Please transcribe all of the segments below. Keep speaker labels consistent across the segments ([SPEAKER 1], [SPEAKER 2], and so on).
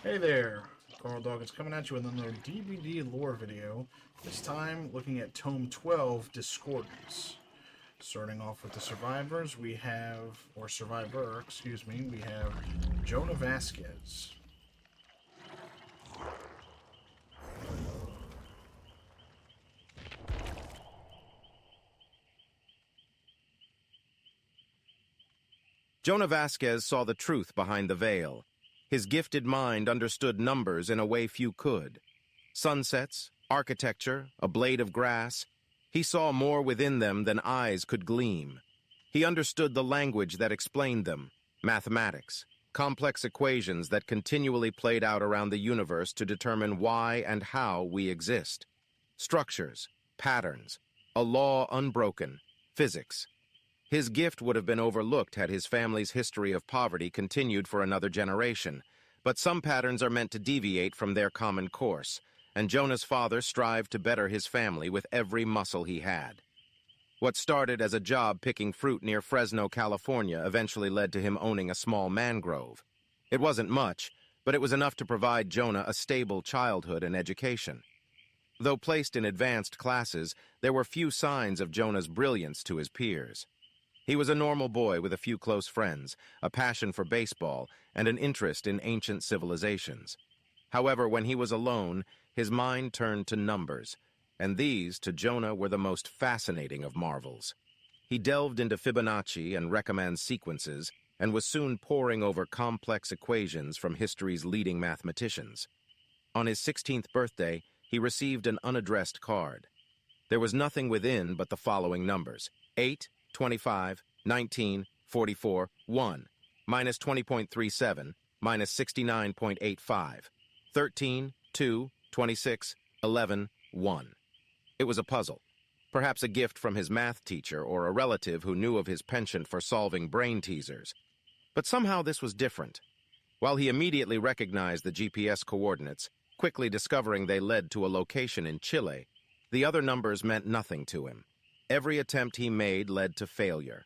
[SPEAKER 1] Hey there, Carl Dawkins coming at you with another DVD lore video, this time looking at Tome 12, Discordance. Starting off with the survivors, we have, or survivor, excuse me, we have Jonah Vasquez.
[SPEAKER 2] Jonah Vasquez saw the truth behind the veil. His gifted mind understood numbers in a way few could. Sunsets, architecture, a blade of grass. He saw more within them than eyes could gleam. He understood the language that explained them, mathematics, complex equations that continually played out around the universe to determine why and how we exist. Structures, patterns, a law unbroken, physics. His gift would have been overlooked had his family's history of poverty continued for another generation, but some patterns are meant to deviate from their common course, and Jonah's father strived to better his family with every muscle he had. What started as a job picking fruit near Fresno, California, eventually led to him owning a small mangrove. It wasn't much, but it was enough to provide Jonah a stable childhood and education. Though placed in advanced classes, there were few signs of Jonah's brilliance to his peers. He was a normal boy with a few close friends, a passion for baseball, and an interest in ancient civilizations. However, when he was alone, his mind turned to numbers, and these, to Jonah, were the most fascinating of marvels. He delved into Fibonacci and recommend sequences, and was soon poring over complex equations from history's leading mathematicians. On his 16th birthday, he received an unaddressed card. There was nothing within but the following numbers: 8, 25, 19, 44, 1, minus 20.37, minus 69.85, 13, 2, 26, 11, 1. It was a puzzle, perhaps a gift from his math teacher or a relative who knew of his penchant for solving brain teasers. But somehow this was different. While he immediately recognized the GPS coordinates, quickly discovering they led to a location in Chile, the other numbers meant nothing to him. Every attempt he made led to failure.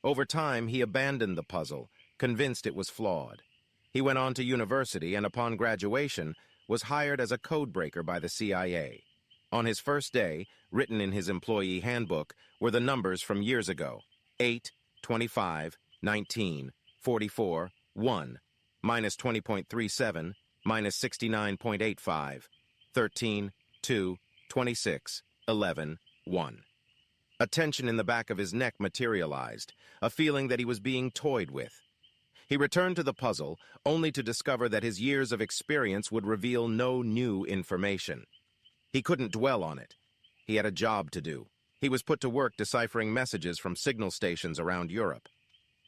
[SPEAKER 2] Over time, he abandoned the puzzle, convinced it was flawed. He went on to university and upon graduation was hired as a codebreaker by the CIA. On his first day, written in his employee handbook, were the numbers from years ago: 8, 25, 19, 44, 1, minus 20.37, minus 69.85, 13, 2, 26, 11, 1. A tension in the back of his neck materialized, a feeling that he was being toyed with. He returned to the puzzle, only to discover that his years of experience would reveal no new information. He couldn't dwell on it. He had a job to do. He was put to work deciphering messages from signal stations around Europe.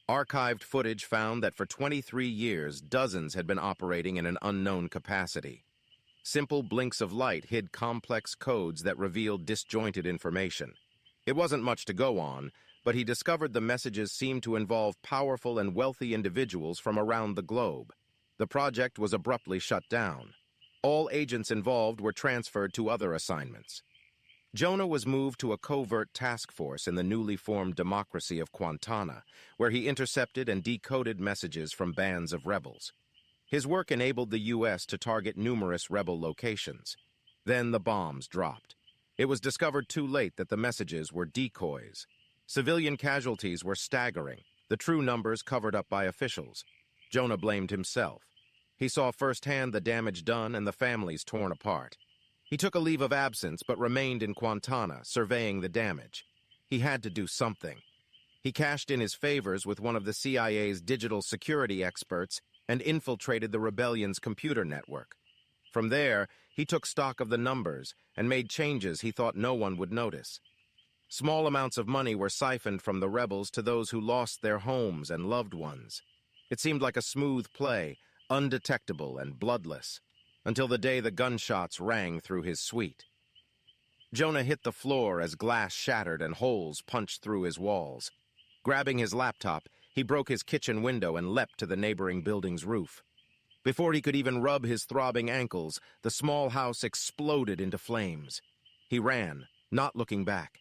[SPEAKER 2] Archived footage found that for 23 years, dozens had been operating in an unknown capacity. Simple blinks of light hid complex codes that revealed disjointed information. It wasn't much to go on, but he discovered the messages seemed to involve powerful and wealthy individuals from around the globe. The project was abruptly shut down. All agents involved were transferred to other assignments. Jonah was moved to a covert task force in the newly formed democracy of Quintana, where he intercepted and decoded messages from bands of rebels. His work enabled the U.S. to target numerous rebel locations. Then the bombs dropped. It was discovered too late that the messages were decoys. Civilian casualties were staggering, the true numbers covered up by officials. Jonah blamed himself. He saw firsthand the damage done and the families torn apart. He took a leave of absence but remained in Quintana, surveying the damage. He had to do something. He cashed in his favors with one of the CIA's digital security experts and infiltrated the rebellion's computer network. From there, he took stock of the numbers and made changes he thought no one would notice. Small amounts of money were siphoned from the rebels to those who lost their homes and loved ones. It seemed like a smooth play, undetectable and bloodless, until the day the gunshots rang through his suite. Jonah hit the floor as glass shattered and holes punched through his walls. Grabbing his laptop, he broke his kitchen window and leapt to the neighboring building's roof. Before he could even rub his throbbing ankles, the small house exploded into flames. He ran, not looking back.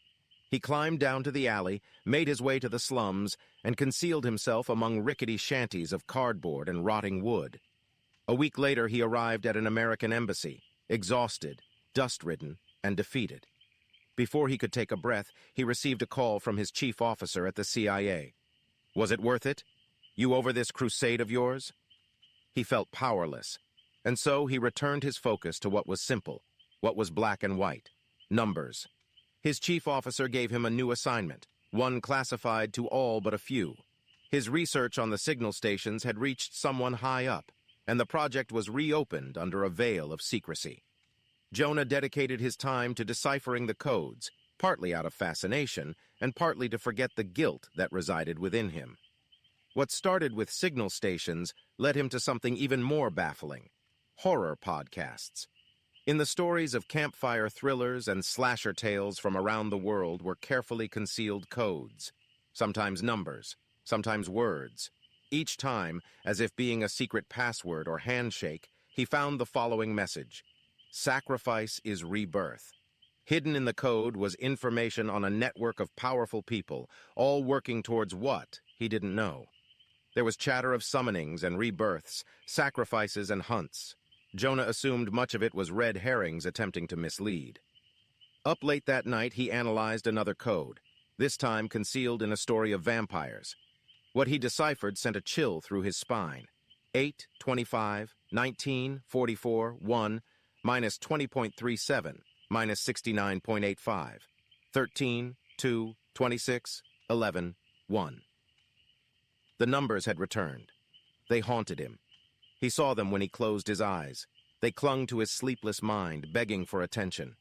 [SPEAKER 2] He climbed down to the alley, made his way to the slums, and concealed himself among rickety shanties of cardboard and rotting wood. A week later, he arrived at an American embassy, exhausted, dust-ridden, and defeated. Before he could take a breath, he received a call from his chief officer at the CIA. Was it worth it? You over this crusade of yours? He felt powerless, and so he returned his focus to what was simple, what was black and white, numbers. His chief officer gave him a new assignment, one classified to all but a few. His research on the signal stations had reached someone high up, and the project was reopened under a veil of secrecy. Jonah dedicated his time to deciphering the codes, partly out of fascination and partly to forget the guilt that resided within him. What started with signal stations led him to something even more baffling: horror podcasts. In the stories of campfire thrillers and slasher tales from around the world were carefully concealed codes, sometimes numbers, sometimes words. Each time, as if being a secret password or handshake, he found the following message: sacrifice is rebirth. Hidden in the code was information on a network of powerful people, all working towards what he didn't know. There was chatter of summonings and rebirths, sacrifices and hunts. Jonah assumed much of it was red herrings attempting to mislead. Up late that night, he analyzed another code, this time concealed in a story of vampires. What he deciphered sent a chill through his spine. 8, 25, 19, 44, 1, minus 20.37, minus 69.85, 13, 2, 26, 11, 1. The numbers had returned. They haunted him. He saw them when he closed his eyes. They clung to his sleepless mind, begging for attention.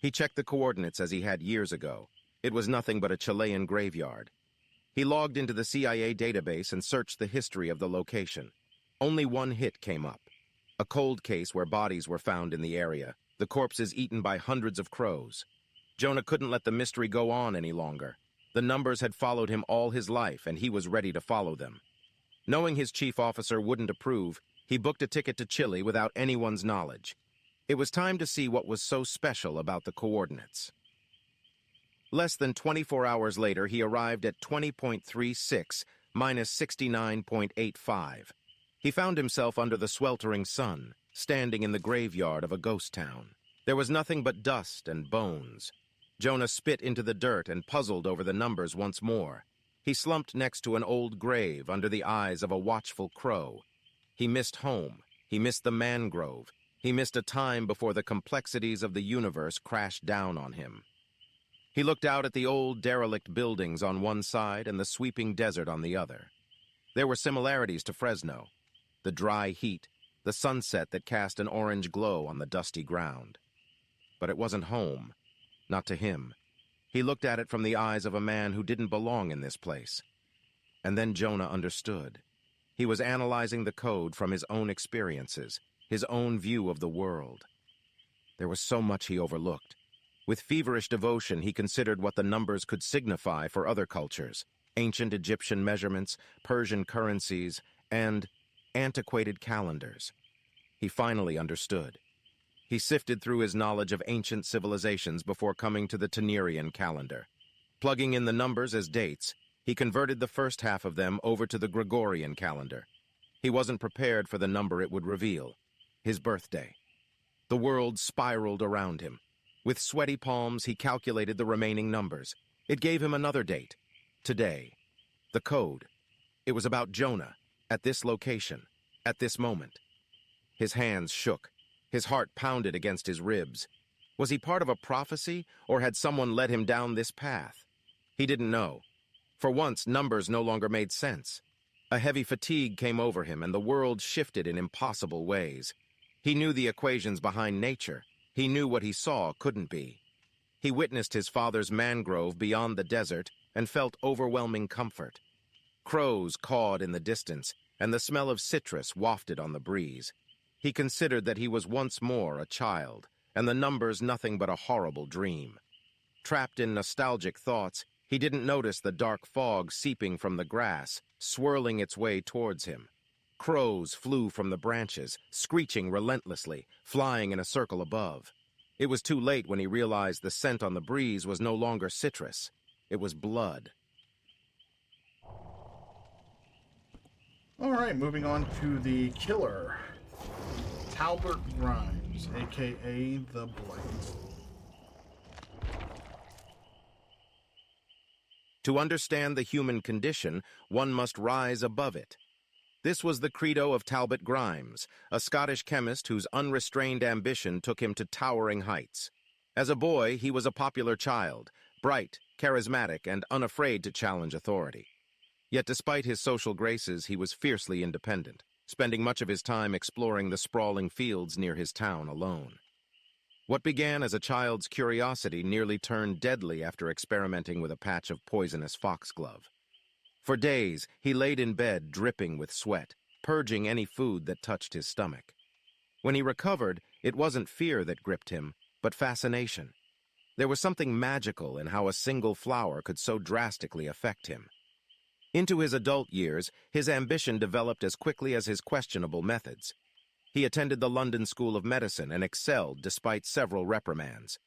[SPEAKER 2] He checked the coordinates as he had years ago. It was nothing but a Chilean graveyard. He logged into the CIA database and searched the history of the location. Only one hit came up: a cold case where bodies were found in the area, the corpses eaten by hundreds of crows. Jonah couldn't let the mystery go on any longer. The numbers had followed him all his life, and he was ready to follow them. Knowing his chief officer wouldn't approve, he booked a ticket to Chile without anyone's knowledge. It was time to see what was so special about the coordinates. Less than 24 hours later, he arrived at 20.36, minus 69.85. He found himself under the sweltering sun, standing in the graveyard of a ghost town. There was nothing but dust and bones. Jonah spit into the dirt and puzzled over the numbers once more. He slumped next to an old grave under the eyes of a watchful crow. He missed home. He missed the mangrove. He missed a time before the complexities of the universe crashed down on him. He looked out at the old derelict buildings on one side and the sweeping desert on the other. There were similarities to Fresno: the dry heat, the sunset that cast an orange glow on the dusty ground. But it wasn't home. Not to him. He looked at it from the eyes of a man who didn't belong in this place. And then Jonah understood. He was analyzing the code from his own experiences, his own view of the world. There was so much he overlooked. With feverish devotion, he considered what the numbers could signify for other cultures: ancient Egyptian measurements, Persian currencies, and antiquated calendars. He finally understood. He sifted through his knowledge of ancient civilizations before coming to the Tenerian calendar. Plugging in the numbers as dates, he converted the first half of them over to the Gregorian calendar. He wasn't prepared for the number it would reveal: his birthday. The world spiraled around him. With sweaty palms, he calculated the remaining numbers. It gave him another date: today. The code. It was about Jonah, at this location, at this moment. His hands shook. His heart pounded against his ribs. Was he part of a prophecy, or had someone led him down this path? He didn't know. For once, numbers no longer made sense. A heavy fatigue came over him, and the world shifted in impossible ways. He knew the equations behind nature. He knew what he saw couldn't be. He witnessed his father's mangrove beyond the desert and felt overwhelming comfort. Crows cawed in the distance, and the smell of citrus wafted on the breeze. He considered that he was once more a child, and the numbers nothing but a horrible dream. Trapped in nostalgic thoughts, he didn't notice the dark fog seeping from the grass, swirling its way towards him. Crows flew from the branches, screeching relentlessly, flying in a circle above. It was too late when he realized the scent on the breeze was no longer citrus. It was blood.
[SPEAKER 1] Alright, moving on to the killer. Talbot Grimes, aka the Blight.
[SPEAKER 2] To understand the human condition, one must rise above it. This was the credo of Talbot Grimes, a Scottish chemist whose unrestrained ambition took him to towering heights. As a boy, he was a popular child, bright, charismatic, and unafraid to challenge authority. Yet despite his social graces, he was fiercely independent, spending much of his time exploring the sprawling fields near his town alone. What began as a child's curiosity nearly turned deadly after experimenting with a patch of poisonous foxglove. For days, he laid in bed dripping with sweat, purging any food that touched his stomach. When he recovered, it wasn't fear that gripped him, but fascination. There was something magical in how a single flower could so drastically affect him. Into his adult years, his ambition developed as quickly as his questionable methods. He attended the London School of Medicine and excelled despite several reprimands.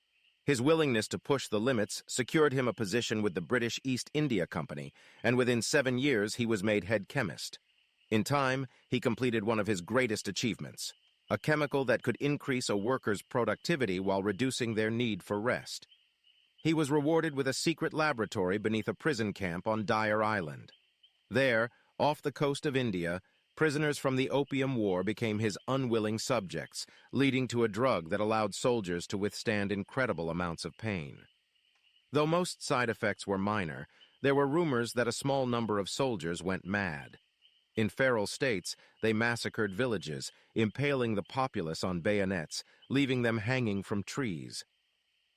[SPEAKER 2] His willingness to push the limits secured him a position with the British East India Company, and within 7 years he was made head chemist. In time, he completed one of his greatest achievements, a chemical that could increase a worker's productivity while reducing their need for rest. He was rewarded with a secret laboratory beneath a prison camp on Dyer Island. There, off the coast of India, prisoners from the Opium War became his unwilling subjects, leading to a drug that allowed soldiers to withstand incredible amounts of pain. Though most side effects were minor, there were rumors that a small number of soldiers went mad. In feral states, they massacred villages, impaling the populace on bayonets, leaving them hanging from trees.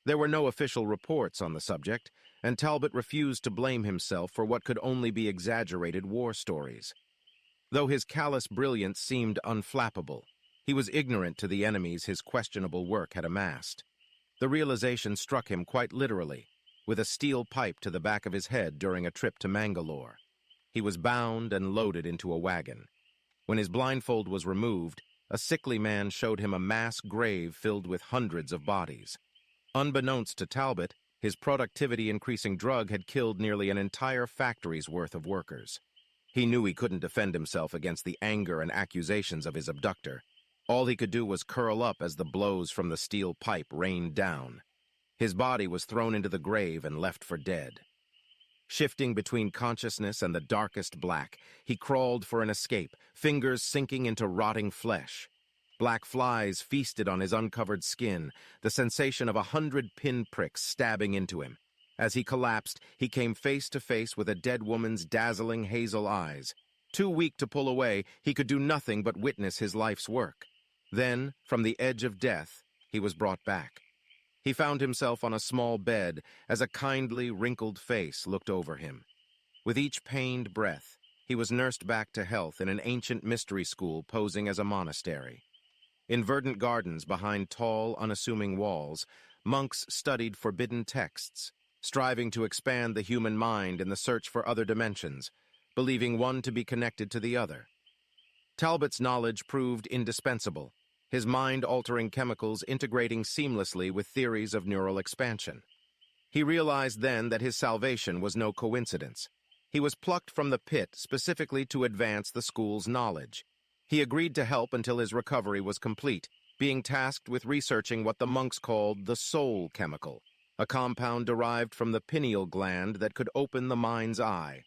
[SPEAKER 2] There were no official reports on the subject, and Talbot refused to blame himself for what could only be exaggerated war stories. Though his callous brilliance seemed unflappable, he was ignorant to the enemies his questionable work had amassed. The realization struck him quite literally, with a steel pipe to the back of his head during a trip to Mangalore. He was bound and loaded into a wagon. When his blindfold was removed, a sickly man showed him a mass grave filled with hundreds of bodies. Unbeknownst to Talbot, his productivity-increasing drug had killed nearly an entire factory's worth of workers. He knew he couldn't defend himself against the anger and accusations of his abductor. All he could do was curl up as the blows from the steel pipe rained down. His body was thrown into the grave and left for dead. Shifting between consciousness and the darkest black, he crawled for an escape, fingers sinking into rotting flesh. Black flies feasted on his uncovered skin, the sensation of 100 pinpricks stabbing into him. As he collapsed, he came face to face with a dead woman's dazzling hazel eyes. Too weak to pull away, he could do nothing but witness his life's work. Then, from the edge of death, he was brought back. He found himself on a small bed as a kindly, wrinkled face looked over him. With each pained breath, he was nursed back to health in an ancient mystery school posing as a monastery. In verdant gardens behind tall, unassuming walls, monks studied forbidden texts, striving to expand the human mind in the search for other dimensions, believing one to be connected to the other. Talbot's knowledge proved indispensable, his mind-altering chemicals integrating seamlessly with theories of neural expansion. He realized then that his salvation was no coincidence. He was plucked from the pit specifically to advance the school's knowledge. He agreed to help until his recovery was complete, being tasked with researching what the monks called the soul chemical, a compound derived from the pineal gland that could open the mind's eye.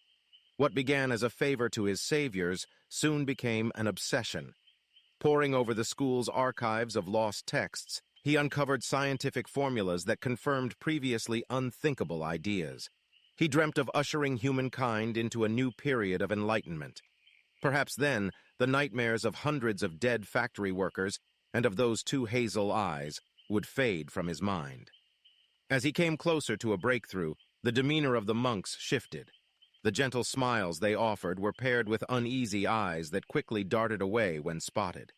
[SPEAKER 2] What began as a favor to his saviors soon became an obsession. Poring over the school's archives of lost texts, he uncovered scientific formulas that confirmed previously unthinkable ideas. He dreamt of ushering humankind into a new period of enlightenment. Perhaps then, the nightmares of hundreds of dead factory workers and of those two hazel eyes would fade from his mind. As he came closer to a breakthrough, the demeanor of the monks shifted. The gentle smiles they offered were paired with uneasy eyes that quickly darted away when spotted.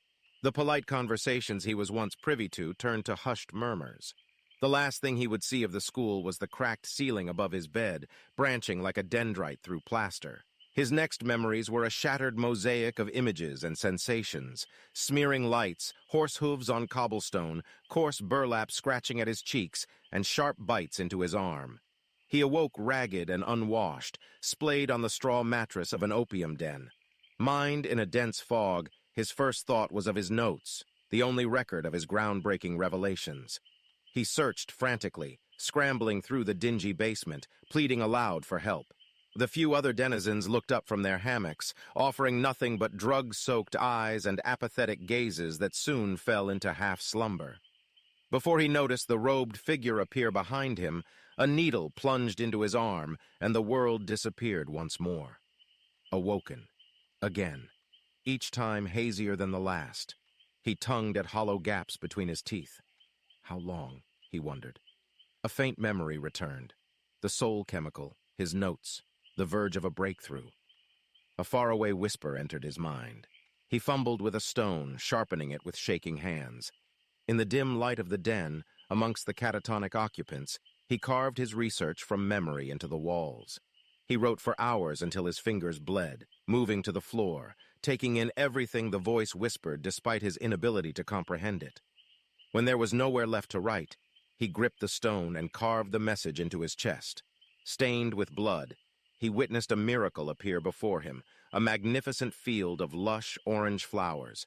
[SPEAKER 2] The polite conversations he was once privy to turned to hushed murmurs. The last thing he would see of the school was the cracked ceiling above his bed, branching like a dendrite through plaster. His next memories were a shattered mosaic of images and sensations, smearing lights, horse hooves on cobblestone, coarse burlap scratching at his cheeks, and sharp bites into his arm. He awoke ragged and unwashed, splayed on the straw mattress of an opium den. Mind in a dense fog, his first thought was of his notes, the only record of his groundbreaking revelations. He searched frantically, scrambling through the dingy basement, pleading aloud for help. The few other denizens looked up from their hammocks, offering nothing but drug-soaked eyes and apathetic gazes that soon fell into half-slumber. Before he noticed the robed figure appear behind him, a needle plunged into his arm, and the world disappeared once more. Awoken. Again. Each time hazier than the last. He tongued at hollow gaps between his teeth. How long, he wondered. A faint memory returned. The soul chemical, his notes, the verge of a breakthrough. A faraway whisper entered his mind. He fumbled with a stone, sharpening it with shaking hands. In the dim light of the den, amongst the catatonic occupants, he carved his research from memory into the walls. He wrote for hours until his fingers bled, moving to the floor, taking in everything the voice whispered despite his inability to comprehend it. When there was nowhere left to write, he gripped the stone and carved the message into his chest. Stained with blood, he witnessed a miracle appear before him, a magnificent field of lush orange flowers.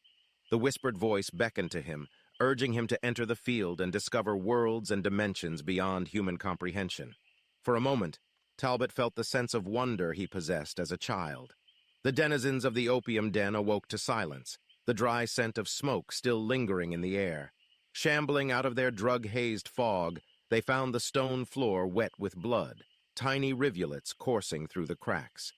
[SPEAKER 2] The whispered voice beckoned to him, urging him to enter the field and discover worlds and dimensions beyond human comprehension. For a moment, Talbot felt the sense of wonder he possessed as a child. The denizens of the opium den awoke to silence, the dry scent of smoke still lingering in the air. Shambling out of their drug-hazed fog, they found the stone floor wet with blood, tiny rivulets coursing through the cracks.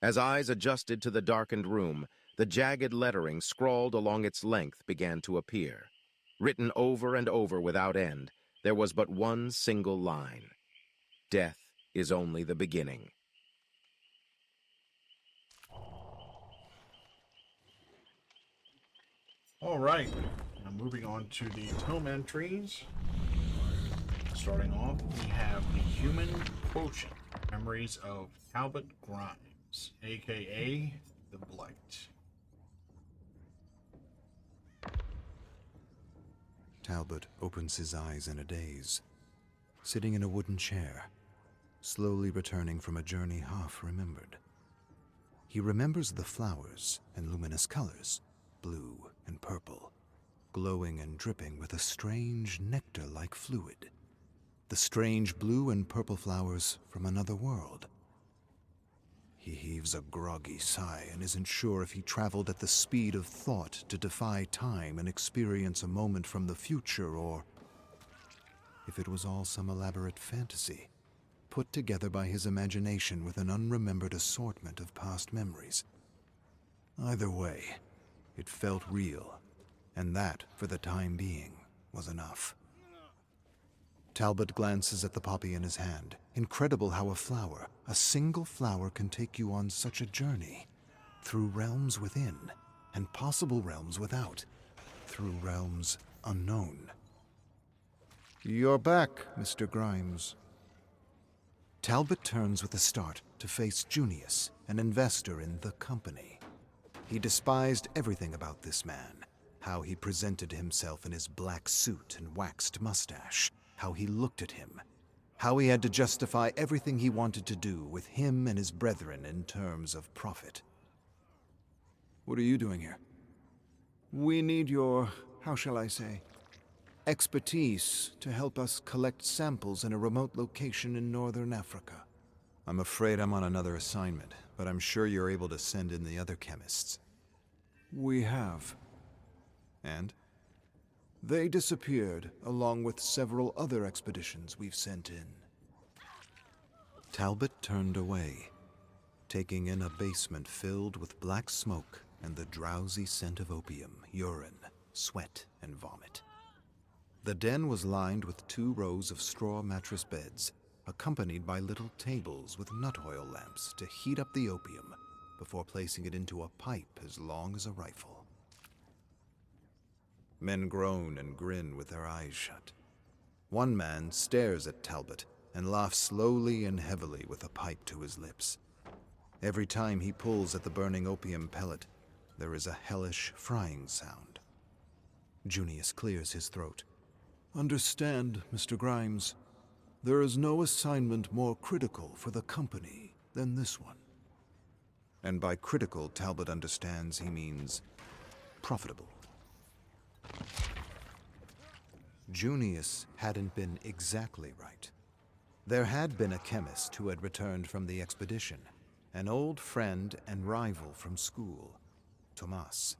[SPEAKER 2] As eyes adjusted to the darkened room, the jagged lettering scrawled along its length began to appear. Written over and over without end, there was but one single line. Death is only the beginning.
[SPEAKER 1] All right, now moving on to the tome entries. Starting off, we have the Human Quotient, Memories of Talbot Grimes, aka the Blight.
[SPEAKER 3] Talbot opens his eyes in a daze, sitting in a wooden chair, slowly returning from a journey half remembered. He remembers the flowers and luminous colors, blue and purple, glowing and dripping with a strange nectar-like fluid. The strange blue and purple flowers from another world. He heaves a groggy sigh and isn't sure if he traveled at the speed of thought to defy time and experience a moment from the future, or if it was all some elaborate fantasy, put together by his imagination with an unremembered assortment of past memories. Either way, it felt real, and that, for the time being, was enough. Talbot glances at the poppy in his hand. Incredible how a single flower can take you on such a journey, through realms within, and possible realms without, through realms unknown. You're back, Mr. Grimes. Talbot turns with a start to face Junius, an investor in the company. He despised everything about this man, how he presented himself in his black suit and waxed mustache, how he looked at him, how he had to justify everything he wanted to do with him and his brethren in terms of profit. What are you doing here? We need your, how shall I say, expertise to help us collect samples in a remote location in northern Africa. I'm afraid I'm on another assignment, but I'm sure you're able to send in the other chemists. We have. And? They disappeared, along with several other expeditions we've sent in. Talbot turned away, taking in a basement filled with black smoke and the drowsy scent of opium, urine, sweat, and vomit. The den was lined with 2 rows of straw mattress beds, accompanied by little tables with nut oil lamps to heat up the opium before placing it into a pipe as long as a rifle. Men groan and grin with their eyes shut. One man stares at Talbot and laughs slowly and heavily with a pipe to his lips. Every time he pulls at the burning opium pellet, there is a hellish frying sound. Junius clears his throat. Understand, Mr. Grimes, there is no assignment more critical for the company than this one. And by critical, Talbot understands he means profitable. Junius hadn't been exactly right. There had been a chemist who had returned from the expedition, an old friend and rival from school, Tomas.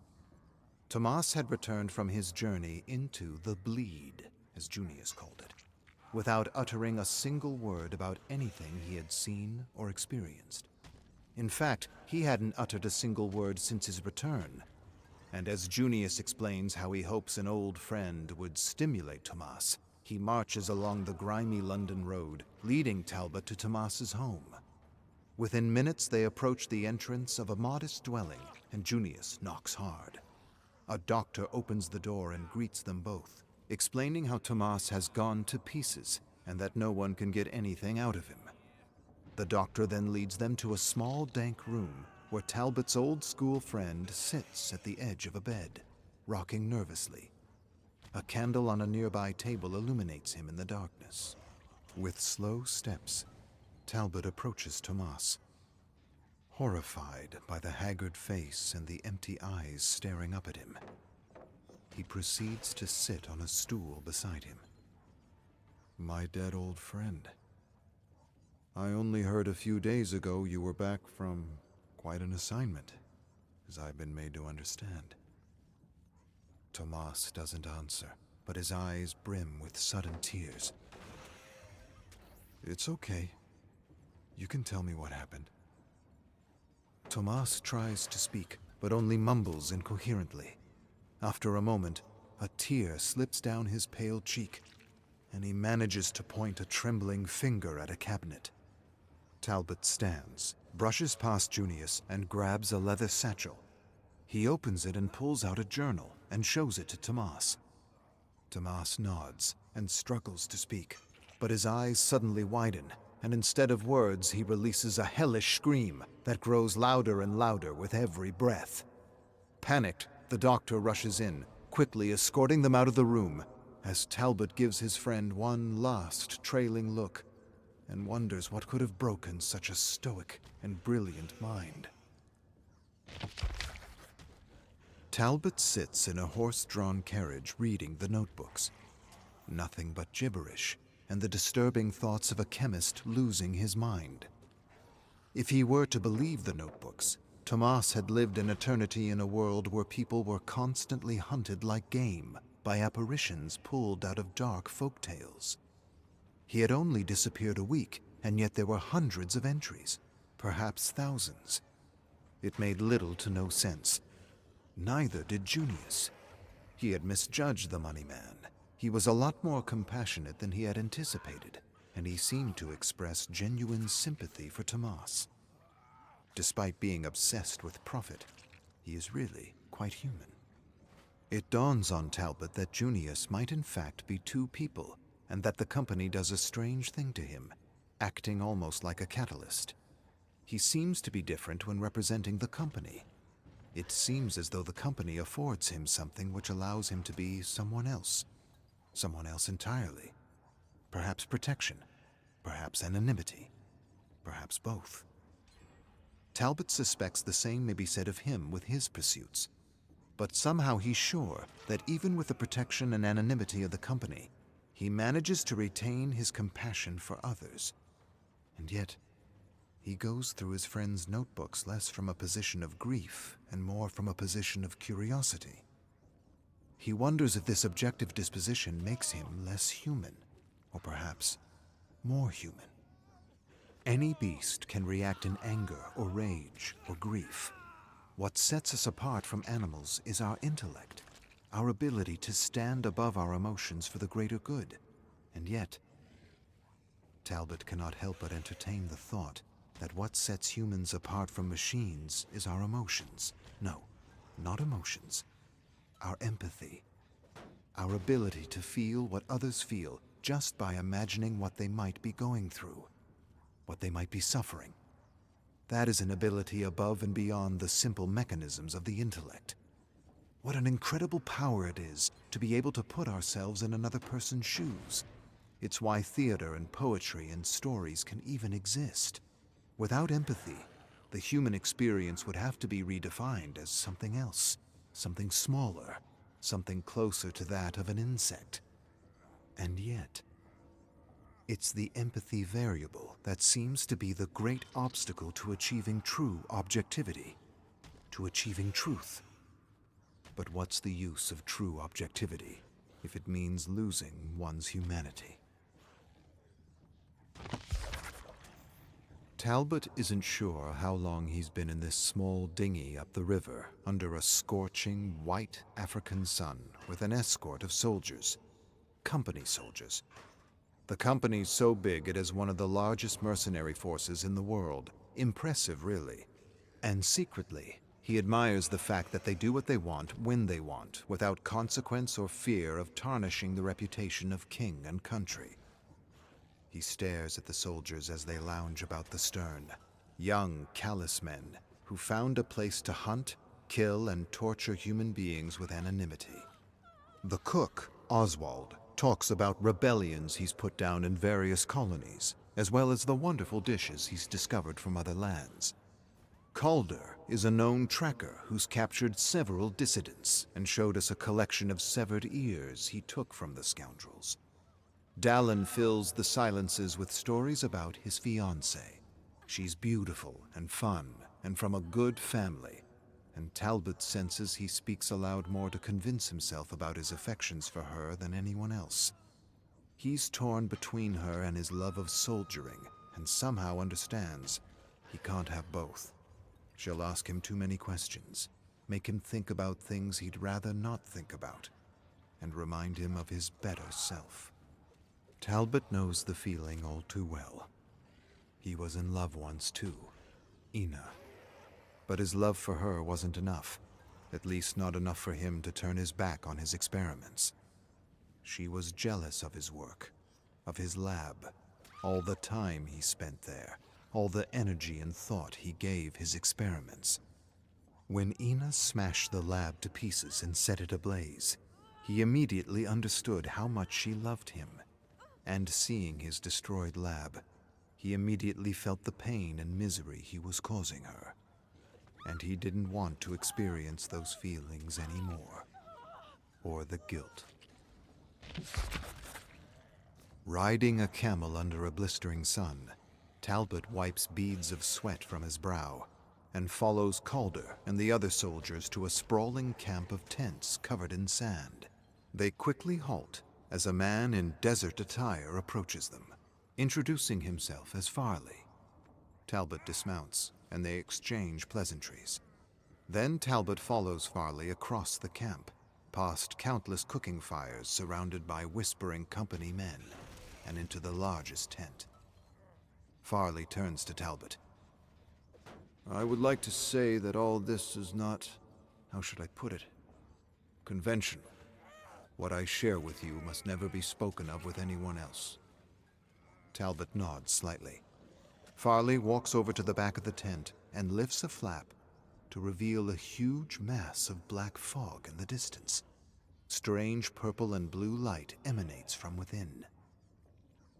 [SPEAKER 3] Tomas had returned from his journey into the bleed, as Junius called it, without uttering a single word about anything he had seen or experienced. In fact, he hadn't uttered a single word since his return. And as Junius explains how he hopes an old friend would stimulate Tomas, he marches along the grimy London road, leading Talbot to Tomas's home. Within minutes, they approach the entrance of a modest dwelling, and Junius knocks hard. A doctor opens the door and greets them both, explaining how Tomas has gone to pieces and that no one can get anything out of him. The doctor then leads them to a small, dank room where Talbot's old school friend sits at the edge of a bed, rocking nervously. A candle on a nearby table illuminates him in the darkness. With slow steps, Talbot approaches Tomas. Horrified by the haggard face and the empty eyes staring up at him, he proceeds to sit on a stool beside him. "My dead old friend. I only heard a few days ago you were back from quite an assignment, as I've been made to understand." Tomas doesn't answer, but his eyes brim with sudden tears. "It's okay. You can tell me what happened." Tomas tries to speak, but only mumbles incoherently. After a moment, a tear slips down his pale cheek, and he manages to point a trembling finger at a cabinet. Talbot stands, brushes past Junius, and grabs a leather satchel. He opens it and pulls out a journal and shows it to Tomas. Tomas nods and struggles to speak, but his eyes suddenly widen, and instead of words, he releases a hellish scream that grows louder and louder with every breath. Panicked, the doctor rushes in, quickly escorting them out of the room, as Talbot gives his friend one last trailing look and wonders what could have broken such a stoic and brilliant mind. Talbot sits in a horse-drawn carriage reading the notebooks. Nothing but gibberish, and the disturbing thoughts of a chemist losing his mind. If he were to believe the notebooks, Tomas had lived an eternity in a world where people were constantly hunted like game by apparitions pulled out of dark folk tales. He had only disappeared a week, and yet there were hundreds of entries, perhaps thousands. It made little to no sense. Neither did Junius. He had misjudged the money man. He was a lot more compassionate than he had anticipated, and he seemed to express genuine sympathy for Tomas. Despite being obsessed with profit, he is really quite human. It dawns on Talbot that Junius might in fact be two people, and that the company does a strange thing to him, acting almost like a catalyst. He seems to be different when representing the company. It seems as though the company affords him something which allows him to be someone else entirely. Perhaps protection, perhaps anonymity, perhaps both. Talbot suspects the same may be said of him with his pursuits, but somehow he's sure that even with the protection and anonymity of the company, he manages to retain his compassion for others. And yet, he goes through his friend's notebooks less from a position of grief and more from a position of curiosity. He wonders if this objective disposition makes him less human, or perhaps more human. Any beast can react in anger or rage or grief. What sets us apart from animals is our intellect, our ability to stand above our emotions for the greater good. And yet, Talbot cannot help but entertain the thought that what sets humans apart from machines is our emotions. No, not emotions. Our empathy. Our ability to feel what others feel just by imagining what they might be going through, what they might be suffering. That is an ability above and beyond the simple mechanisms of the intellect. What an incredible power it is to be able to put ourselves in another person's shoes. It's why theater and poetry and stories can even exist. Without empathy, the human experience would have to be redefined as something else, something smaller, something closer to that of an insect. And yet, it's the empathy variable that seems to be the great obstacle to achieving true objectivity, to achieving truth. But what's the use of true objectivity if it means losing one's humanity? Talbot isn't sure how long he's been in this small dinghy up the river under a scorching white African sun with an escort of soldiers, company soldiers. The company's so big it is one of the largest mercenary forces in the world. Impressive, really. And secretly, he admires the fact that they do what they want when they want, without consequence or fear of tarnishing the reputation of king and country. He stares at the soldiers as they lounge about the stern, young, callous men who found a place to hunt, kill, and torture human beings with anonymity. The cook, Oswald, talks about rebellions he's put down in various colonies, as well as the wonderful dishes he's discovered from other lands. Calder is a known tracker who's captured several dissidents and showed us a collection of severed ears he took from the scoundrels. Dallin fills the silences with stories about his fiancée. She's beautiful and fun and from a good family, and Talbot senses he speaks aloud more to convince himself about his affections for her than anyone else. He's torn between her and his love of soldiering, and somehow understands he can't have both. She'll ask him too many questions, make him think about things he'd rather not think about, and remind him of his better self. Talbot knows the feeling all too well. He was in love once too, Ina. But his love for her wasn't enough, at least not enough for him to turn his back on his experiments. She was jealous of his work, of his lab, all the time he spent there, all the energy and thought he gave his experiments. When Ina smashed the lab to pieces and set it ablaze, he immediately understood how much she loved him. And seeing his destroyed lab, he immediately felt the pain and misery he was causing her. And he didn't want to experience those feelings anymore, or the guilt. Riding a camel under a blistering sun, Talbot wipes beads of sweat from his brow and follows Calder and the other soldiers to a sprawling camp of tents covered in sand. They quickly halt as a man in desert attire approaches them, introducing himself as Farley. Talbot dismounts, and they exchange pleasantries. Then Talbot follows Farley across the camp, past countless cooking fires surrounded by whispering company men, and into the largest tent. Farley turns to Talbot.
[SPEAKER 4] I would like to say that all this is not, how should I put it, conventional. What I share with you must never be spoken of with anyone else.
[SPEAKER 3] Talbot nods slightly. Farley walks over to the back of the tent and lifts a flap to reveal a huge mass of black fog in the distance. Strange purple and blue light emanates from within.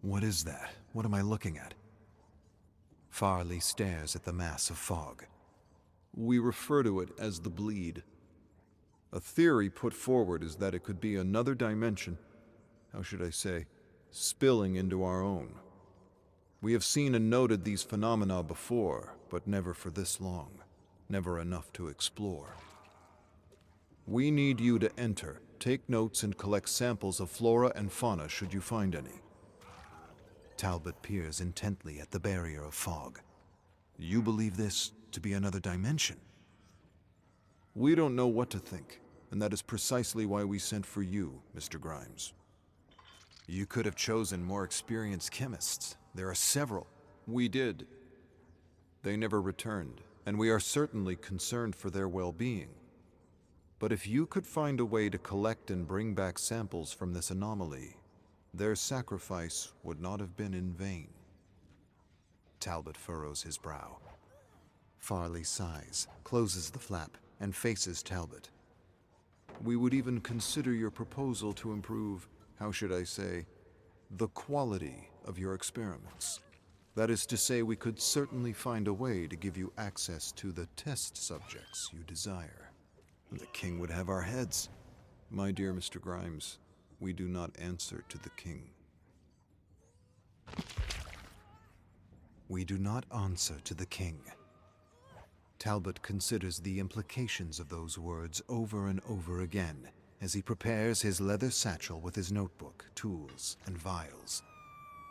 [SPEAKER 3] What is that? What am I looking at? Farley stares at the mass of fog.
[SPEAKER 4] We refer to it as the bleed. A theory put forward is that it could be another dimension, how should I say, spilling into our own. We have seen and noted these phenomena before, but never for this long, never enough to explore. We need you to enter, take notes, and collect samples of flora and fauna should you find any.
[SPEAKER 3] Talbot peers intently at the barrier of fog. You believe this to be another dimension?
[SPEAKER 4] We don't know what to think, and that is precisely why we sent for you, Mr. Grimes.
[SPEAKER 3] You could have chosen more experienced chemists. There are several.
[SPEAKER 4] We did. They never returned, and we are certainly concerned for their well-being. But if you could find a way to collect and bring back samples from this anomaly, their sacrifice would not have been in vain.
[SPEAKER 3] Talbot furrows his brow. Farley sighs, closes the flap, and faces Talbot.
[SPEAKER 4] We would even consider your proposal to improve, how should I say, the quality of your experiments. That is to say, we could certainly find a way to give you access to the test subjects you desire.
[SPEAKER 3] The king would have our heads.
[SPEAKER 4] My dear Mr. Grimes, we do not answer to the king.
[SPEAKER 3] We do not answer to the king. Talbot considers the implications of those words over and over again as he prepares his leather satchel with his notebook, tools, and vials.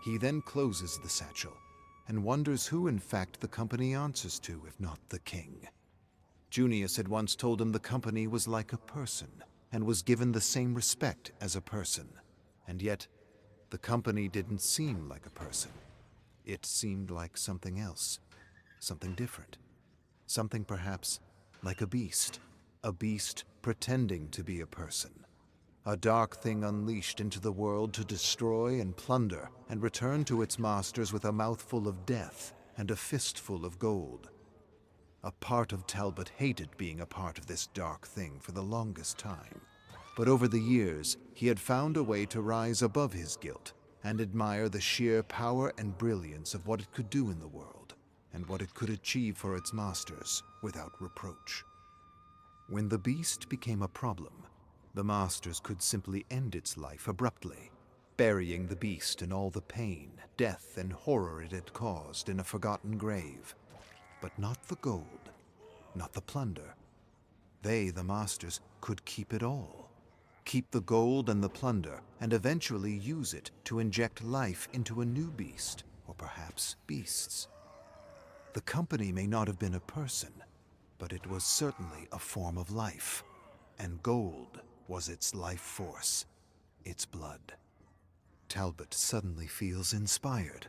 [SPEAKER 3] He then closes the satchel and wonders who in fact the company answers to if not the king. Junius had once told him the company was like a person and was given the same respect as a person, and yet the company didn't seem like a person. It seemed like something else, something different, something perhaps like a beast pretending to be a person. A dark thing unleashed into the world to destroy and plunder and return to its masters with a mouthful of death and a fistful of gold. A part of Talbot hated being a part of this dark thing for the longest time. But over the years, he had found a way to rise above his guilt and admire the sheer power and brilliance of what it could do in the world and what it could achieve for its masters without reproach. When the beast became a problem, the masters could simply end its life abruptly, burying the beast in all the pain, death, and horror it had caused in a forgotten grave. But not the gold, not the plunder. They, the masters, could keep it all. Keep the gold and the plunder, and eventually use it to inject life into a new beast, or perhaps beasts. The company may not have been a person, but it was certainly a form of life, and gold was its life force, its blood. Talbot suddenly feels inspired.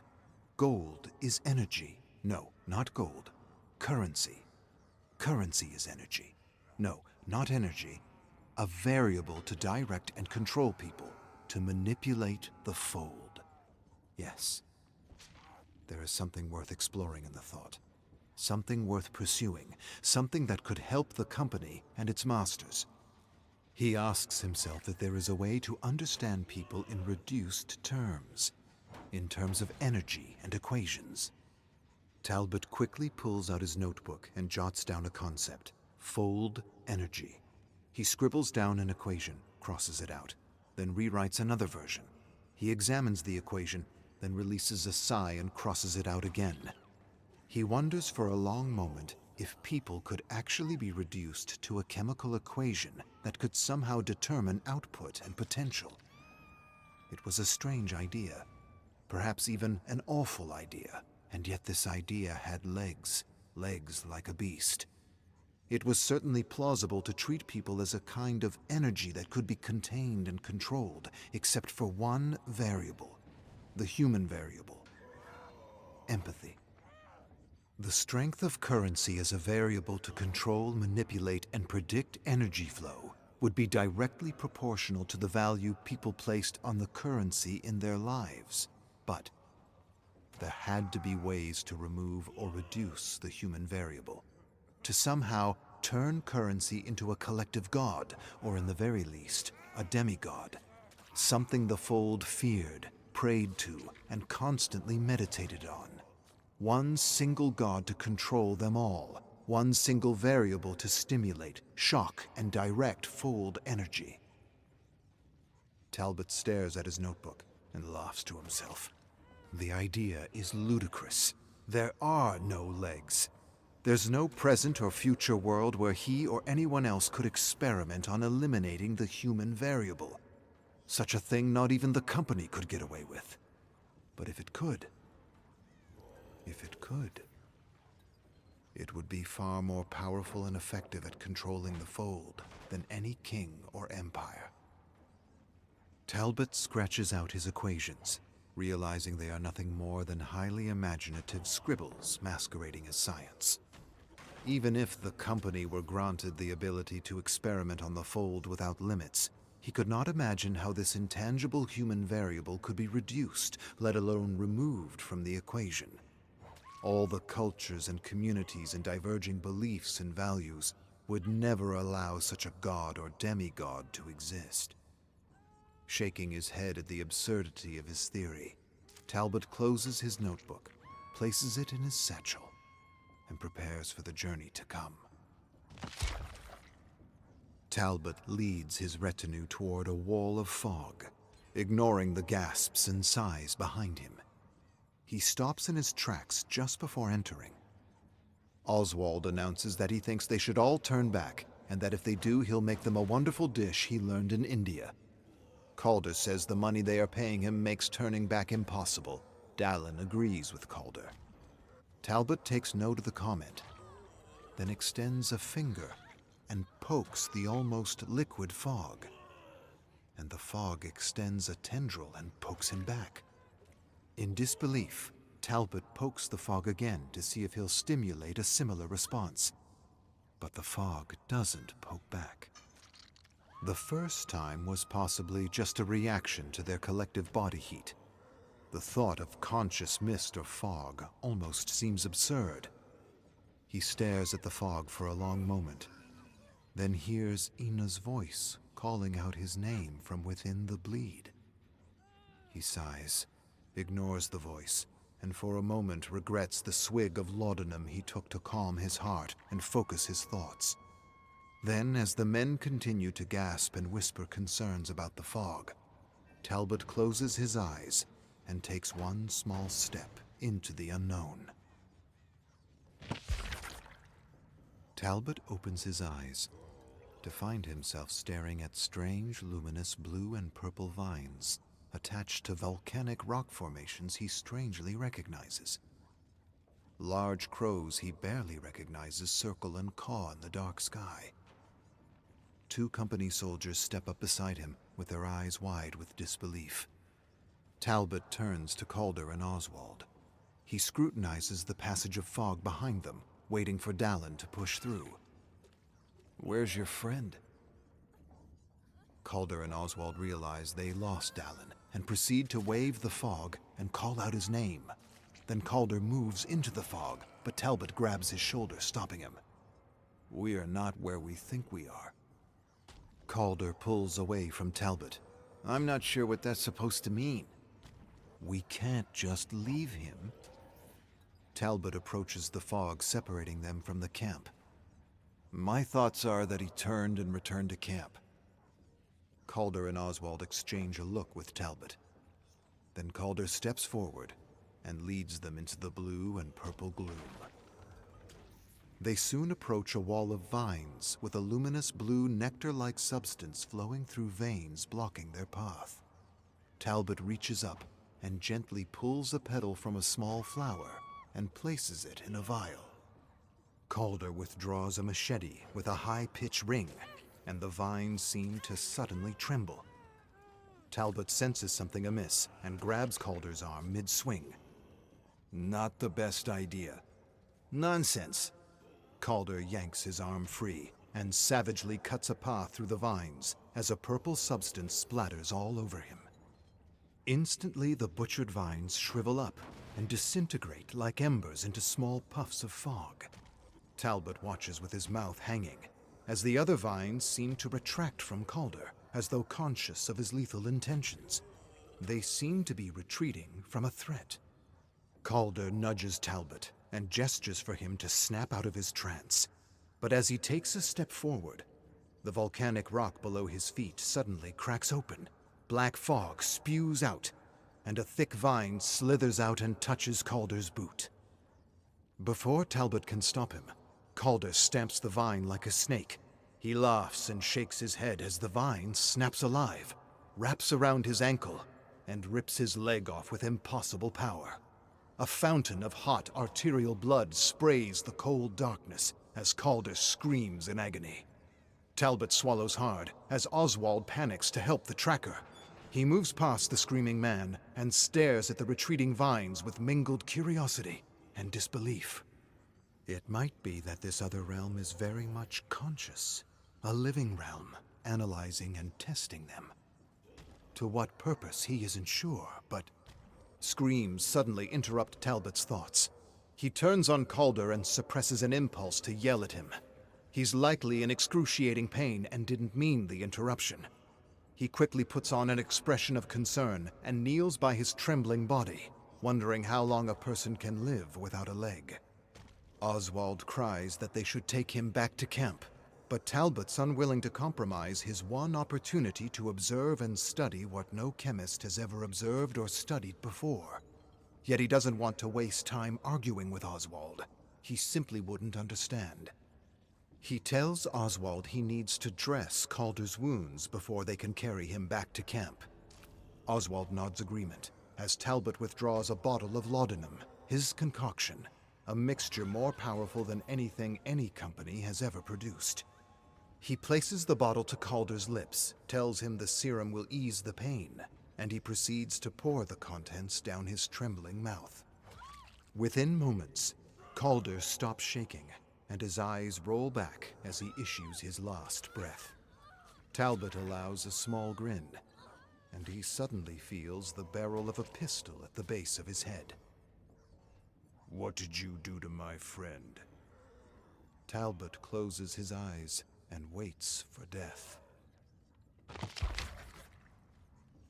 [SPEAKER 3] Gold is energy. No, not gold. Currency. Currency is energy. No, not energy. A variable to direct and control people, to manipulate the fold. Yes. There is something worth exploring in the thought. Something worth pursuing. Something that could help the company and its masters. He asks himself if there is a way to understand people in reduced terms. In terms of energy and equations. Talbot quickly pulls out his notebook and jots down a concept. Fold energy. He scribbles down an equation, crosses it out, then rewrites another version. He examines the equation, then releases a sigh and crosses it out again. He wonders for a long moment if people could actually be reduced to a chemical equation that could somehow determine output and potential. It was a strange idea, perhaps even an awful idea, and yet this idea had legs like a beast. It was certainly plausible to treat people as a kind of energy that could be contained and controlled, except for one variable, the human variable: empathy. The strength of currency as a variable to control, manipulate, and predict energy flow would be directly proportional to the value people placed on the currency in their lives. But there had to be ways to remove or reduce the human variable, to somehow turn currency into a collective god, or in the very least, a demigod, something the Fold feared, prayed to, and constantly meditated on. One single god to control them all, one single variable to stimulate, shock, and direct Fold energy. Talbot stares at his notebook and laughs to himself. The idea is ludicrous. There are no legs. There's no present or future world where he or anyone else could experiment on eliminating the human variable. Such a thing not even the company could get away with. But if it could, it would be far more powerful and effective at controlling the Fold than any king or empire. Talbot scratches out his equations, realizing they are nothing more than highly imaginative scribbles masquerading as science. Even if the company were granted the ability to experiment on the Fold without limits, he could not imagine how this intangible human variable could be reduced, let alone removed from the equation. All the cultures and communities and diverging beliefs and values would never allow such a god or demigod to exist. Shaking his head at the absurdity of his theory, Talbot closes his notebook, places it in his satchel, and prepares for the journey to come. Talbot leads his retinue toward a wall of fog, ignoring the gasps and sighs behind him. He stops in his tracks just before entering. Oswald announces that he thinks they should all turn back, and that if they do, he'll make them a wonderful dish he learned in India. Calder says the money they are paying him makes turning back impossible. Dallin agrees with Calder. Talbot takes note of the comment, then extends a finger and pokes the almost liquid fog. And the fog extends a tendril and pokes him back. In disbelief, Talbot pokes the fog again to see if he'll stimulate a similar response. But the fog doesn't poke back. The first time was possibly just a reaction to their collective body heat. The thought of conscious mist or fog almost seems absurd. He stares at the fog for a long moment, then hears Ina's voice calling out his name from within the bleed. He sighs, ignores the voice, and for a moment regrets the swig of laudanum he took to calm his heart and focus his thoughts. Then, as the men continue to gasp and whisper concerns about the fog, Talbot closes his eyes and takes one small step into the unknown. Talbot opens his eyes to find himself staring at strange, luminous blue and purple vines attached to volcanic rock formations he strangely recognizes. Large crows he barely recognizes circle and caw in the dark sky. 2 company soldiers step up beside him with their eyes wide with disbelief. Talbot turns to Calder and Oswald. He scrutinizes the passage of fog behind them, waiting for Dallin to push through. "Where's your friend?" Calder and Oswald realize they lost Dallin and proceed to wave the fog and call out his name. Then Calder moves into the fog, but Talbot grabs his shoulder, stopping him. "We are not where we think we are." Calder pulls away from Talbot. "I'm not sure what that's supposed to mean." "We can't just leave him." Talbot approaches the fog separating them from the camp. "My thoughts are that he turned and returned to camp." Calder and Oswald exchange a look with Talbot. Then Calder steps forward and leads them into the blue and purple gloom. They soon approach a wall of vines with a luminous blue nectar-like substance flowing through veins blocking their path. Talbot reaches up and gently pulls a petal from a small flower and places it in a vial. Calder withdraws a machete with a high-pitched ring, and the vines seem to suddenly tremble. Talbot senses something amiss and grabs Calder's arm mid-swing. "Not the best idea." "Nonsense." Calder yanks his arm free and savagely cuts a path through the vines as a purple substance splatters all over him. Instantly, the butchered vines shrivel up and disintegrate like embers into small puffs of fog. Talbot watches with his mouth hanging, as the other vines seem to retract from Calder, as though conscious of his lethal intentions. They seem to be retreating from a threat. Calder nudges Talbot and gestures for him to snap out of his trance. But as he takes a step forward, the volcanic rock below his feet suddenly cracks open. Black fog spews out, and a thick vine slithers out and touches Calder's boot. Before Talbot can stop him, Calder stamps the vine like a snake. He laughs and shakes his head as the vine snaps alive, wraps around his ankle, and rips his leg off with impossible power. A fountain of hot arterial blood sprays the cold darkness as Calder screams in agony. Talbot swallows hard as Oswald panics to help the tracker. He moves past the screaming man and stares at the retreating vines with mingled curiosity and disbelief. It might be that this other realm is very much conscious, a living realm, analyzing and testing them. To what purpose, he isn't sure, but screams suddenly interrupt Talbot's thoughts. He turns on Calder and suppresses an impulse to yell at him. He's likely in excruciating pain and didn't mean the interruption. He quickly puts on an expression of concern and kneels by his trembling body, wondering how long a person can live without a leg. Oswald cries that they should take him back to camp, But Talbot's unwilling to compromise his one opportunity to observe and study what no chemist has ever observed or studied before. Yet he doesn't want to waste time arguing with Oswald. He simply wouldn't understand. He tells Oswald he needs to dress Calder's wounds before they can carry him back to camp. Oswald nods agreement as Talbot withdraws a bottle of laudanum, his concoction, a mixture more powerful than anything any company has ever produced. He places the bottle to Calder's lips, tells him the serum will ease the pain, and he proceeds to pour the contents down his trembling mouth. Within moments, Calder stops shaking, and his eyes roll back as he issues his last breath. Talbot allows a small grin, and he suddenly feels the barrel of a pistol at the base of his head. "What did you do to my friend?" Talbot closes his eyes and waits for death.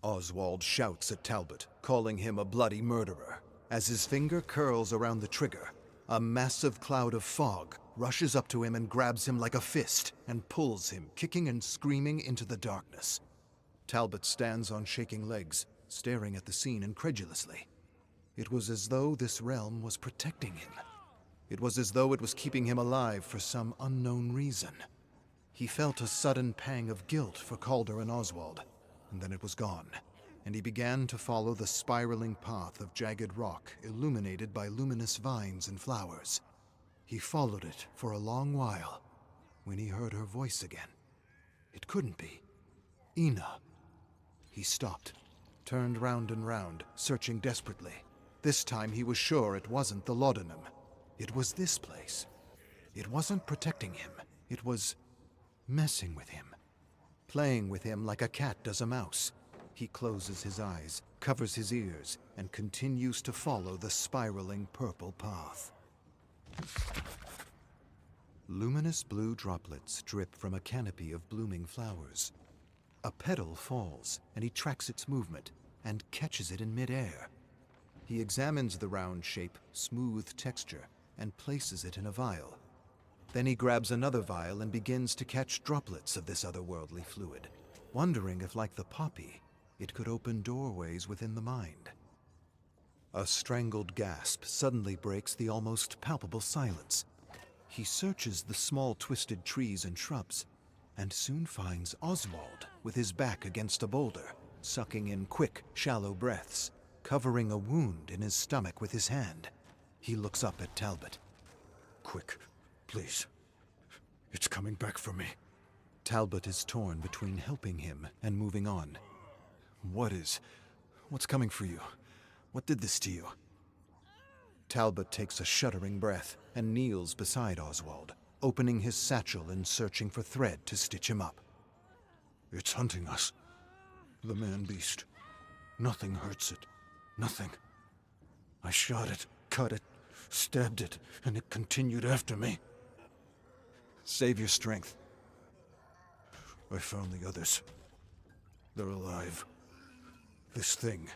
[SPEAKER 3] Oswald shouts at Talbot, calling him a bloody murderer. As his finger curls around the trigger, a massive cloud of fog rushes up to him and grabs him like a fist and pulls him, kicking and screaming, into the darkness. Talbot stands on shaking legs, staring at the scene incredulously. It was as though this realm was protecting him. It was as though it was keeping him alive for some unknown reason. He felt a sudden pang of guilt for Calder and Oswald, and then it was gone, and he began to follow the spiraling path of jagged rock illuminated by luminous vines and flowers. He followed it for a long while, when he heard her voice again. It couldn't be. Ina. He stopped, turned round and round, searching desperately. This time he was sure it wasn't the laudanum. It was this place. It wasn't protecting him. It was messing with him, playing with him like a cat does a mouse. He closes his eyes, covers his ears, and continues to follow the spiraling purple path. Luminous blue droplets drip from a canopy of blooming flowers. A petal falls, and he tracks its movement and catches it in midair. He examines the round shape, smooth texture, and places it in a vial. Then he grabs another vial and begins to catch droplets of this otherworldly fluid, wondering if, like the poppy, it could open doorways within the mind. A strangled gasp suddenly breaks the almost palpable silence. He searches the small twisted trees and shrubs, and soon finds Oswald with his back against a boulder, sucking in quick, shallow breaths, covering a wound in his stomach with his hand. He looks up at Talbot. "Quick, please. It's coming back for me." Talbot is torn between helping him and moving on. What's coming for you? What did this to you?" Talbot takes a shuddering breath and kneels beside Oswald, opening his satchel and searching for thread to stitch him up. "It's hunting us. The man-beast. Nothing hurts it. Nothing. I shot it, cut it, stabbed it, and it continued after me." "Save your strength." "I found the others. They're alive. This thing.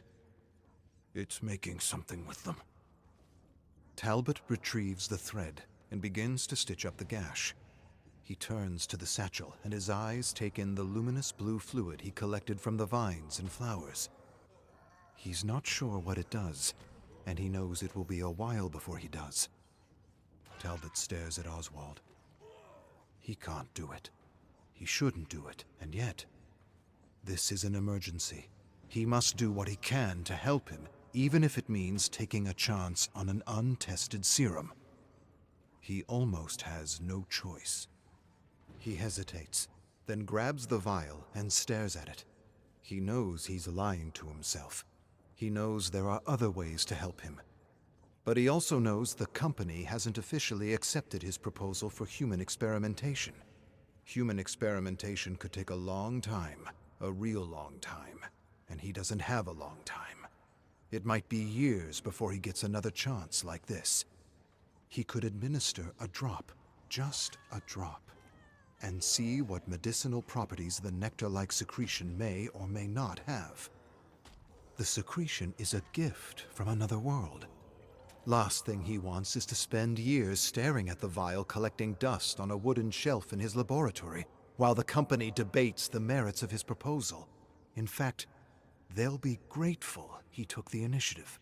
[SPEAKER 3] It's making something with them." Talbot retrieves the thread and begins to stitch up the gash. He turns to the satchel, and his eyes take in the luminous blue fluid he collected from the vines and flowers. He's not sure what it does, and he knows it will be a while before he does. Talbot stares at Oswald. He can't do it. He shouldn't do it, and yet, this is an emergency. He must do what he can to help him, even if it means taking a chance on an untested serum. He almost has no choice. He hesitates, then grabs the vial and stares at it. He knows he's lying to himself. He knows there are other ways to help him. But he also knows the company hasn't officially accepted his proposal for human experimentation. Human experimentation could take a long time, a real long time, and he doesn't have a long time. It might be years before he gets another chance like this. He could administer a drop, just a drop, and see what medicinal properties the nectar-like secretion may or may not have. The secretion is a gift from another world. Last thing he wants is to spend years staring at the vial collecting dust on a wooden shelf in his laboratory, while the company debates the merits of his proposal. In fact, they'll be grateful he took the initiative.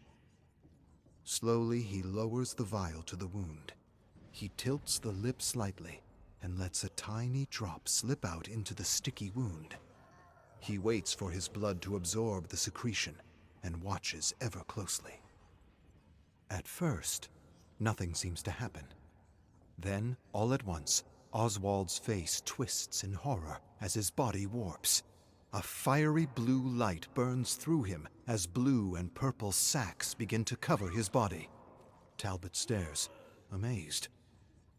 [SPEAKER 3] Slowly, he lowers the vial to the wound. He tilts the lip slightly and lets a tiny drop slip out into the sticky wound. He waits for his blood to absorb the secretion and watches ever closely. At first, nothing seems to happen. Then, all at once, Oswald's face twists in horror as his body warps. A fiery blue light burns through him as blue and purple sacs begin to cover his body. Talbot stares, amazed.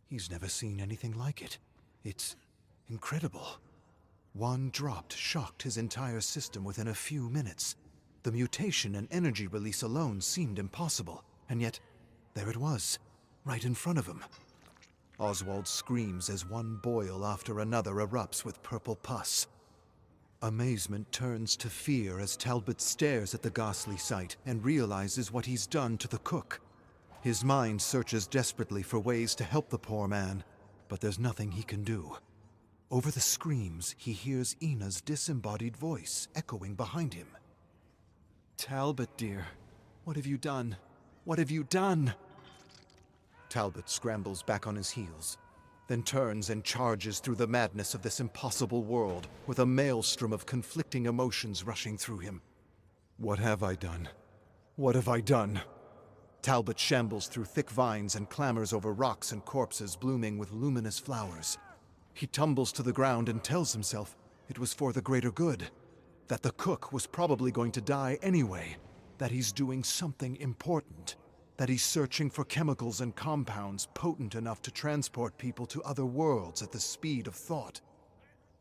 [SPEAKER 3] He's never seen anything like it. It's incredible. One drop shocked his entire system within a few minutes. The mutation and energy release alone seemed impossible, and yet there it was, right in front of him. Oswald screams as one boil after another erupts with purple pus. Amazement turns to fear as Talbot stares at the ghastly sight and realizes what he's done to the cook. His mind searches desperately for ways to help the poor man, but there's nothing he can do. Over the screams, he hears Ina's disembodied voice echoing behind him. "Talbot, dear, what have you done? What have you done?" Talbot scrambles back on his heels, then turns and charges through the madness of this impossible world with a maelstrom of conflicting emotions rushing through him. What have I done? What have I done? Talbot shambles through thick vines and clambers over rocks and corpses blooming with luminous flowers. He tumbles to the ground and tells himself it was for the greater good, that the cook was probably going to die anyway, that he's doing something important, that he's searching for chemicals and compounds potent enough to transport people to other worlds at the speed of thought.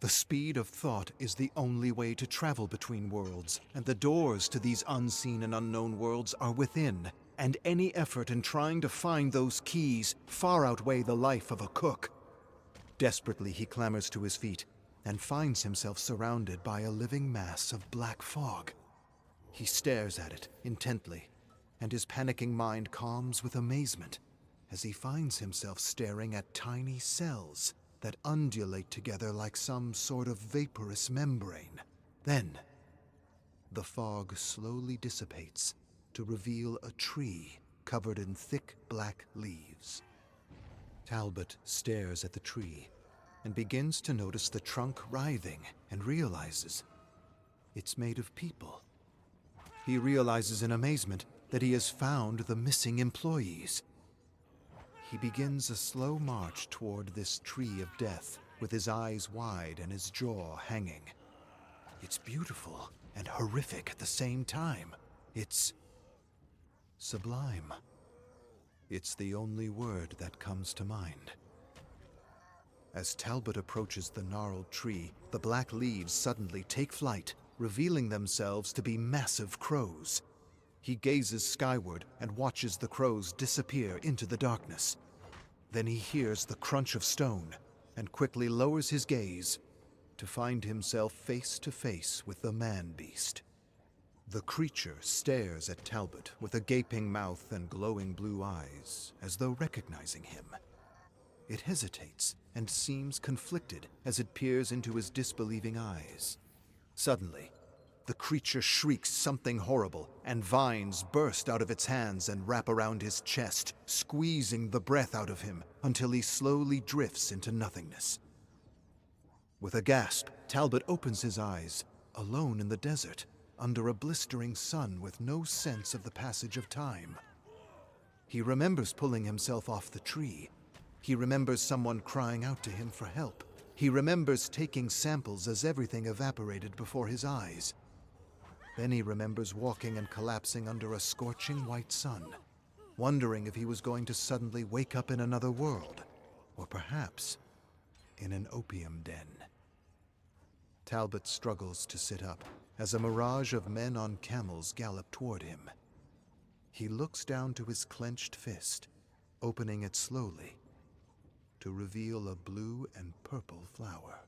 [SPEAKER 3] The speed of thought is the only way to travel between worlds, and the doors to these unseen and unknown worlds are within, and any effort in trying to find those keys far outweigh the life of a cook. Desperately, he clambers to his feet and finds himself surrounded by a living mass of black fog. He stares at it intently, and his panicking mind calms with amazement as he finds himself staring at tiny cells that undulate together like some sort of vaporous membrane. Then, the fog slowly dissipates to reveal a tree covered in thick black leaves. Talbot stares at the tree and begins to notice the trunk writhing and realizes it's made of people. He realizes in amazement that he has found the missing employees. He begins a slow march toward this tree of death, with his eyes wide and his jaw hanging. It's beautiful and horrific at the same time. It's sublime. It's the only word that comes to mind. As Talbot approaches the gnarled tree, the black leaves suddenly take flight, revealing themselves to be massive crows. He gazes skyward and watches the crows disappear into the darkness. Then he hears the crunch of stone and quickly lowers his gaze to find himself face to face with the man-beast. The creature stares at Talbot with a gaping mouth and glowing blue eyes, as though recognizing him. It hesitates and seems conflicted as it peers into his disbelieving eyes. Suddenly, the creature shrieks something horrible, and vines burst out of its hands and wrap around his chest, squeezing the breath out of him until he slowly drifts into nothingness. With a gasp, Talbot opens his eyes, alone in the desert, under a blistering sun with no sense of the passage of time. He remembers pulling himself off the tree. He remembers someone crying out to him for help. He remembers taking samples as everything evaporated before his eyes. Then he remembers walking and collapsing under a scorching white sun, wondering if he was going to suddenly wake up in another world, or perhaps in an opium den. Talbot struggles to sit up as a mirage of men on camels gallop toward him. He looks down to his clenched fist, opening it slowly to reveal a blue and purple flower.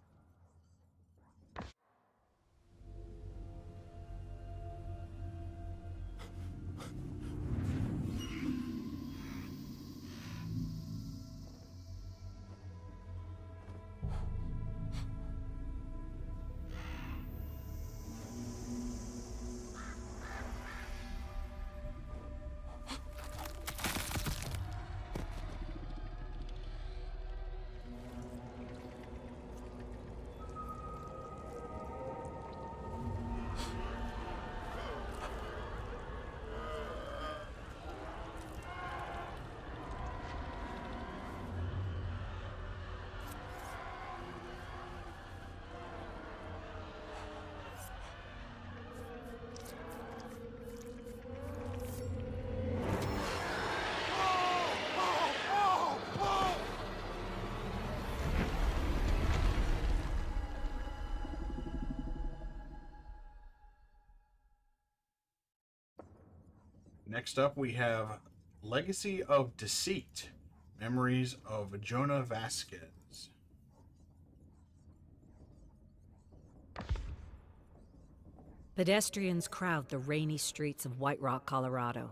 [SPEAKER 1] Next up, we have Legacy of Deceit, Memories of Jonah Vasquez.
[SPEAKER 5] Pedestrians crowd the rainy streets of White Rock, Colorado.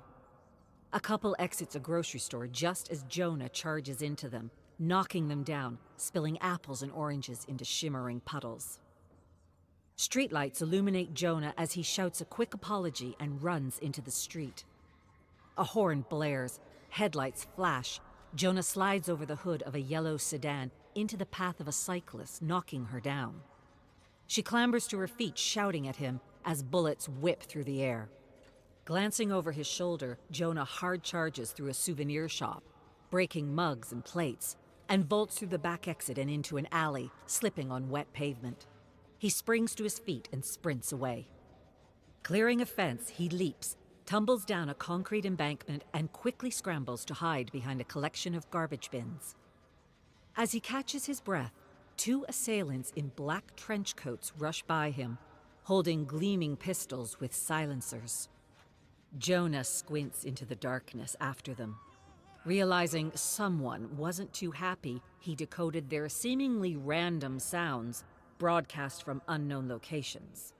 [SPEAKER 5] A couple exits a grocery store just as Jonah charges into them, knocking them down, spilling apples and oranges into shimmering puddles. Streetlights illuminate Jonah as he shouts a quick apology and runs into the street. A horn blares, headlights flash. Jonah slides over the hood of a yellow sedan into the path of a cyclist, knocking her down. She clambers to her feet, shouting at him as bullets whip through the air. Glancing over his shoulder, Jonah hard charges through a souvenir shop, breaking mugs and plates, and bolts through the back exit and into an alley, slipping on wet pavement. He springs to his feet and sprints away. Clearing a fence, he leaps, tumbles down a concrete embankment, and quickly scrambles to hide behind a collection of garbage bins. As he catches his breath, two assailants in black trench coats rush by him, holding gleaming pistols with silencers. Jonah squints into the darkness after them. Realizing someone wasn't too happy, he decoded their seemingly random sounds broadcast from unknown locations.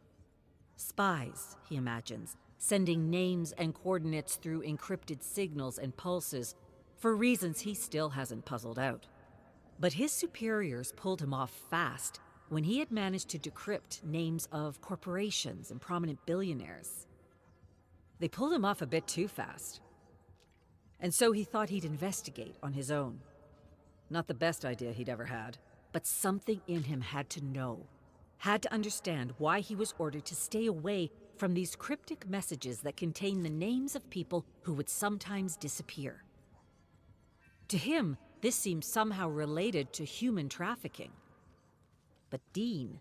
[SPEAKER 5] Spies, he imagines, sending names and coordinates through encrypted signals and pulses for reasons he still hasn't puzzled out. But his superiors pulled him off fast when he had managed to decrypt names of corporations and prominent billionaires. They pulled him off a bit too fast. And so he thought he'd investigate on his own. Not the best idea he'd ever had, but something in him had to know, had to understand why he was ordered to stay away from these cryptic messages that contain the names of people who would sometimes disappear. To him, this seemed somehow related to human trafficking. But Dean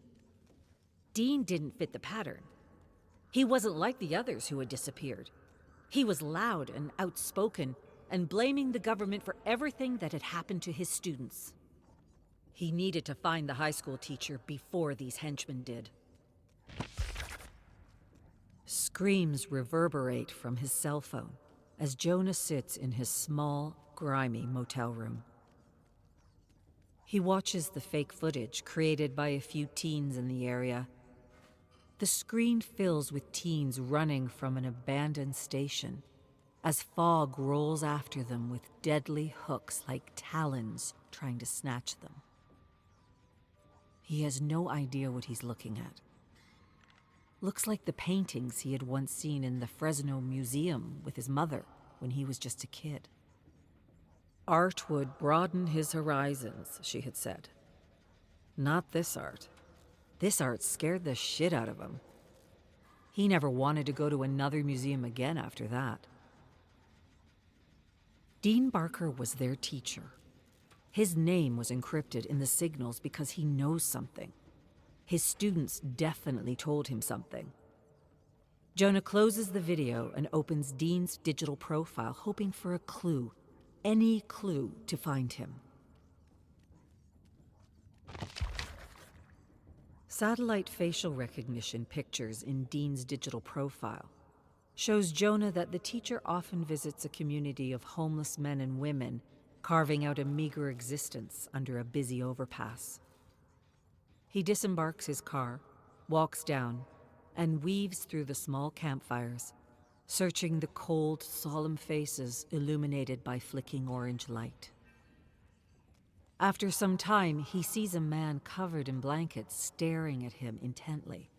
[SPEAKER 5] didn't fit the pattern. He wasn't like the others who had disappeared. He was loud and outspoken and blaming the government for everything that had happened to his students. He needed to find the high school teacher before these henchmen did. Screams reverberate from his cell phone as Jonah sits in his small, grimy motel room. He watches the fake footage created by a few teens in the area. The screen fills with teens running from an abandoned station as fog rolls after them with deadly hooks like talons trying to snatch them. He has no idea what he's looking at. Looks like the paintings he had once seen in the Fresno Museum with his mother when he was just a kid. Art would broaden his horizons, she had said. Not this art. This art scared the shit out of him. He never wanted to go to another museum again after that. Dean Barker was their teacher. His name was encrypted in the signals because he knows something. His students definitely told him something. Jonah closes the video and opens Dean's digital profile, hoping for a clue, any clue to find him. Satellite facial recognition pictures in Dean's digital profile shows Jonah that the teacher often visits a community of homeless men and women carving out a meager existence under a busy overpass. He disembarks his car, walks down, and weaves through the small campfires, searching the cold, solemn faces illuminated by flicking orange light. After some time, he sees a man covered in blankets staring at him intently.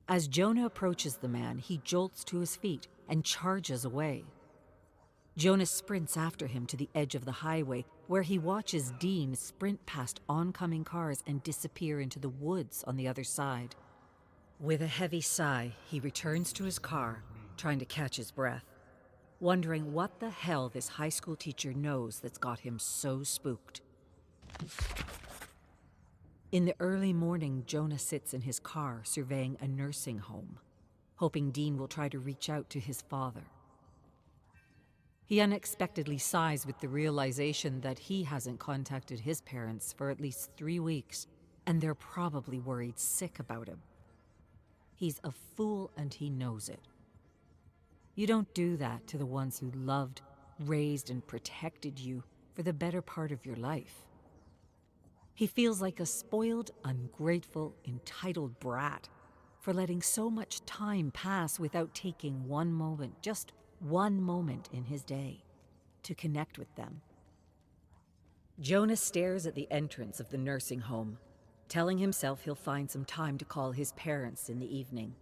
[SPEAKER 5] As Jonah approaches the man, he jolts to his feet and charges away. Jonah sprints after him to the edge of the highway, where he watches Dean sprint past oncoming cars and disappear into the woods on the other side. With a heavy sigh, he returns to his car, trying to catch his breath, wondering what the hell this high school teacher knows that's got him so spooked. In the early morning, Jonah sits in his car surveying a nursing home, hoping Dean will try to reach out to his father. He unexpectedly sighs with the realization that he hasn't contacted his parents for at least 3 weeks, and they're probably worried sick about him. He's a fool and he knows it. You don't do that to the ones who loved, raised, and protected you for the better part of your life. He feels like a spoiled, ungrateful, entitled brat for letting so much time pass without taking one moment, just one moment in his day, to connect with them. Jonah stares at the entrance of the nursing home, telling himself he'll find some time to call his parents in the evening.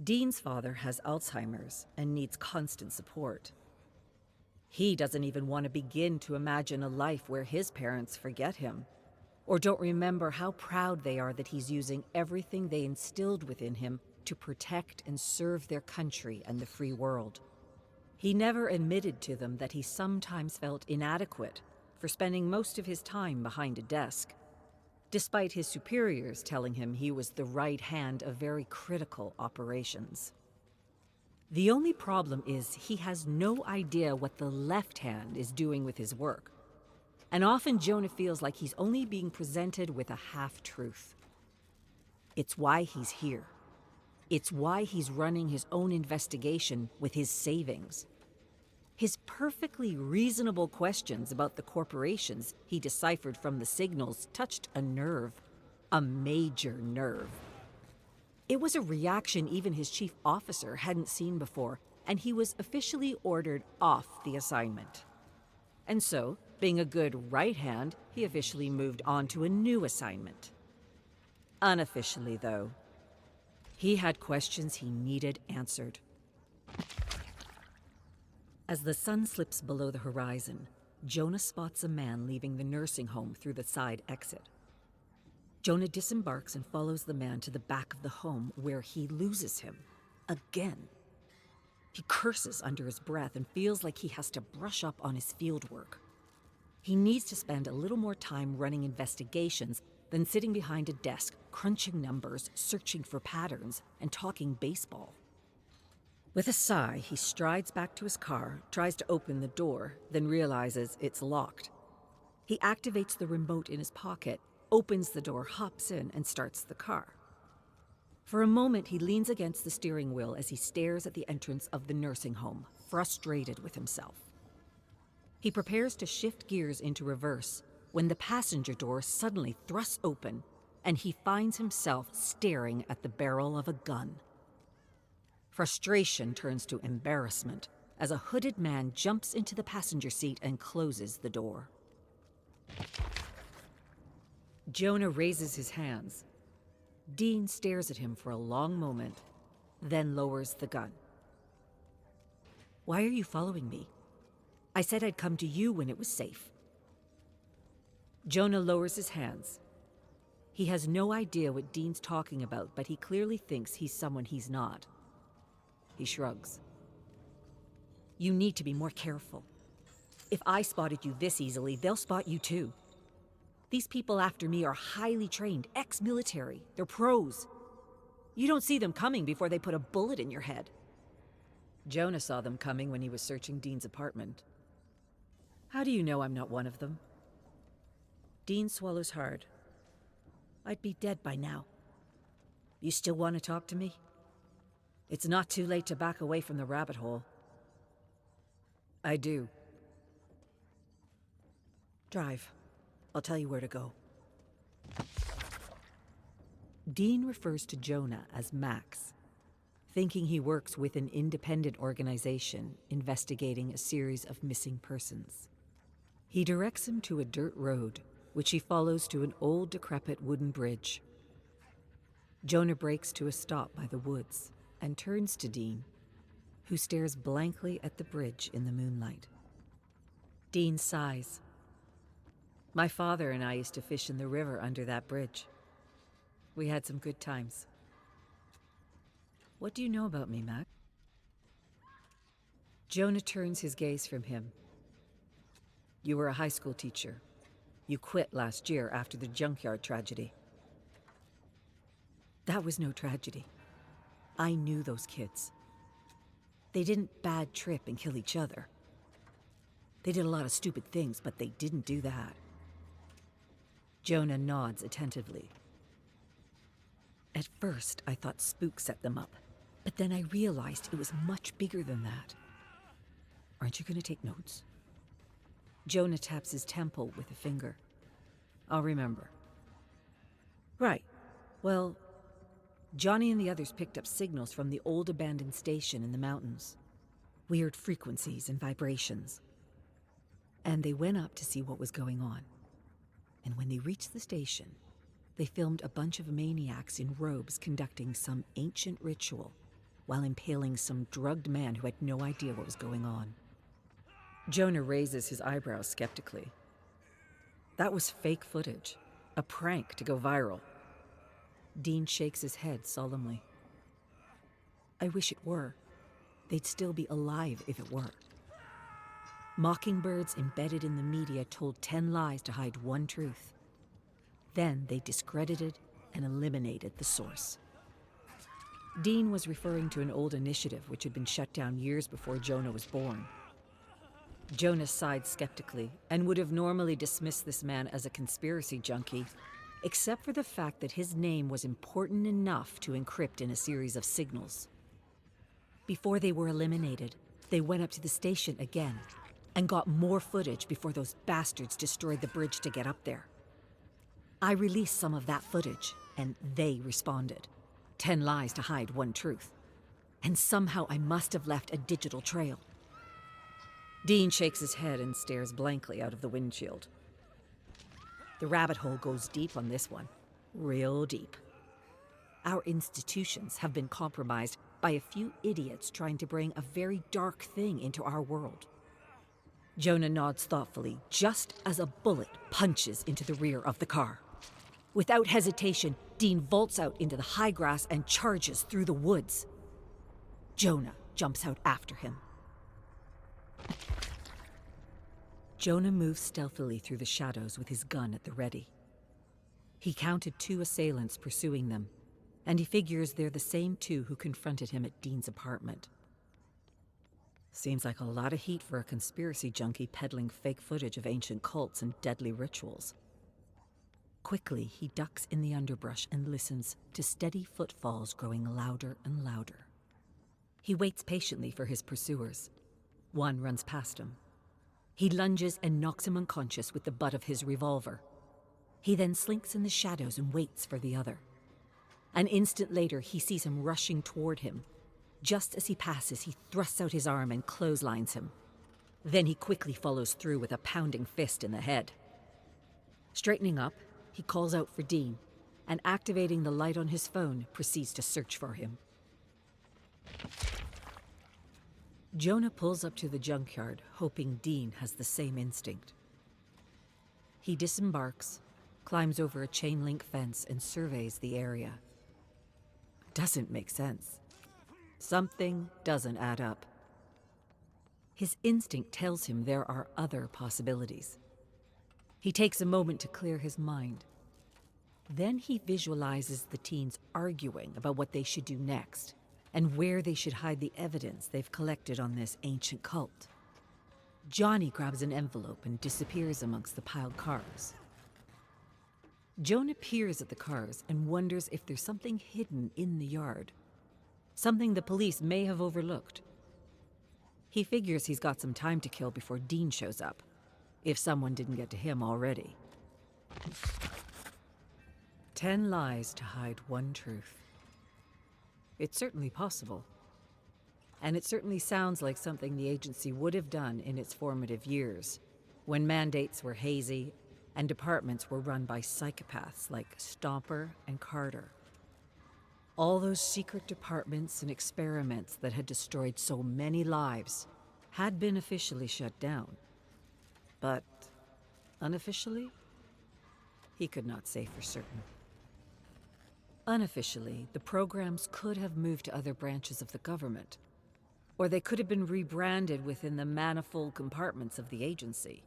[SPEAKER 5] Dean's father has Alzheimer's and needs constant support. He doesn't even want to begin to imagine a life where his parents forget him, or don't remember how proud they are that he's using everything they instilled within him to protect and serve their country and the free world. He never admitted to them that he sometimes felt inadequate for spending most of his time behind a desk, despite his superiors telling him he was the right hand of very critical operations. The only problem is he has no idea what the left hand is doing with his work, and often Jonah feels like he's only being presented with a half-truth. It's why he's here. It's why he's running his own investigation with his savings. His perfectly reasonable questions about the corporations he deciphered from the signals touched a nerve, a major nerve. It was a reaction even his chief officer hadn't seen before, and he was officially ordered off the assignment. And so, being a good right hand, he officially moved on to a new assignment. Unofficially, though, he had questions he needed answered. As the sun slips below the horizon, Jonah spots a man leaving the nursing home through the side exit. Jonah disembarks and follows the man to the back of the home, where he loses him. Again. He curses under his breath and feels like he has to brush up on his field work. He needs to spend a little more time running investigations than sitting behind a desk, crunching numbers, searching for patterns, and talking baseball. With a sigh, he strides back to his car, tries to open the door, then realizes it's locked. He activates the remote in his pocket, opens the door, hops in, and starts the car. For a moment, he leans against the steering wheel as he stares at the entrance of the nursing home, frustrated with himself. He prepares to shift gears into reverse when the passenger door suddenly thrusts open and he finds himself staring at the barrel of a gun. Frustration turns to embarrassment as a hooded man jumps into the passenger seat and closes the door. Jonah raises his hands. Dean stares at him for a long moment, then lowers the gun. "Why are you following me? I said I'd come to you when it was safe." Jonah lowers his hands. He has no idea what Dean's talking about, but he clearly thinks he's someone he's not. He shrugs. "You need to be more careful. If I spotted you this easily, they'll spot you too. These people after me are highly trained, ex-military. They're pros. You don't see them coming before they put a bullet in your head." Jonah saw them coming when he was searching Dean's apartment. "How do you know I'm not one of them?" Dean swallows hard. "I'd be dead by now. You still want to talk to me? It's not too late to back away from the rabbit hole." "I do." "Drive. I'll tell you where to go." Dean refers to Jonah as Max, thinking he works with an independent organization investigating a series of missing persons. He directs him to a dirt road, which he follows to an old, decrepit wooden bridge. Jonah brakes to a stop by the woods and turns to Dean, who stares blankly at the bridge in the moonlight. Dean sighs. "My father and I used to fish in the river under that bridge. We had some good times." "What do you know about me, Mac?" Jonah turns his gaze from him. "You were a high school teacher. You quit last year after the junkyard tragedy." "That was no tragedy. I knew those kids. They didn't bad trip and kill each other. They did a lot of stupid things, but they didn't do that." Jonah nods attentively. "At first, I thought spooks set them up. But then I realized it was much bigger than that. Aren't you going to take notes? Jonah taps his temple with a finger. I'll remember. Right. Well, Johnny and the others picked up signals from the old abandoned station in the mountains. Weird frequencies and vibrations. And they went up to see what was going on. And when they reached the station, they filmed a bunch of maniacs in robes conducting some ancient ritual while impaling some drugged man who had no idea what was going on. Jonah raises his eyebrows skeptically. That was fake footage, a prank to go viral. Dean shakes his head solemnly. I wish it were. They'd still be alive if it were. Mockingbirds embedded in the media told 10 lies to hide one truth. Then they discredited and eliminated the source. Dean was referring to an old initiative which had been shut down years before Jonah was born. Jonah sighed skeptically and would have normally dismissed this man as a conspiracy junkie, except for the fact that his name was important enough to encrypt in a series of signals. Before they were eliminated, they went up to the station again and got more footage before those bastards destroyed the bridge to get up there. I released some of that footage, and they responded. 10 lies to hide one truth. And somehow I must have left a digital trail. Dean shakes his head and stares blankly out of the windshield. The rabbit hole goes deep on this one. Real deep. Our institutions have been compromised by a few idiots trying to bring a very dark thing into our world. Jonah nods thoughtfully, just as a bullet punches into the rear of the car. Without hesitation, Dean vaults out into the high grass and charges through the woods. Jonah jumps out after him. Jonah moves stealthily through the shadows with his gun at the ready. He counted 2 assailants pursuing them, and he figures they're the same 2 who confronted him at Dean's apartment. Seems like a lot of heat for a conspiracy junkie peddling fake footage of ancient cults and deadly rituals. Quickly, he ducks in the underbrush and listens to steady footfalls growing louder and louder. He waits patiently for his pursuers. One runs past him. He lunges and knocks him unconscious with the butt of his revolver. He then slinks in the shadows and waits for the other. An instant later, he sees him rushing toward him. Just as he passes, he thrusts out his arm and clotheslines him. Then he quickly follows through with a pounding fist in the head. Straightening up, he calls out for Dean, and activating the light on his phone, proceeds to search for him. Jonah pulls up to the junkyard, hoping Dean has the same instinct. He disembarks, climbs over a chain-link fence, and surveys the area. Doesn't make sense. Something doesn't add up. His instinct tells him there are other possibilities. He takes a moment to clear his mind. Then he visualizes the teens arguing about what they should do next, and where they should hide the evidence they've collected on this ancient cult. Johnny grabs an envelope and disappears amongst the piled cars. Jonah peers at the cars and wonders if there's something hidden in the yard. Something the police may have overlooked. He figures he's got some time to kill before Dean shows up, if someone didn't get to him already. 10 lies to hide one truth. It's certainly possible. And it certainly sounds like something the agency would have done in its formative years, when mandates were hazy and departments were run by psychopaths like Stomper and Carter. All those secret departments and experiments that had destroyed so many lives had been officially shut down. But unofficially, he could not say for certain. Unofficially, the programs could have moved to other branches of the government, or they could have been rebranded within the manifold compartments of the agency.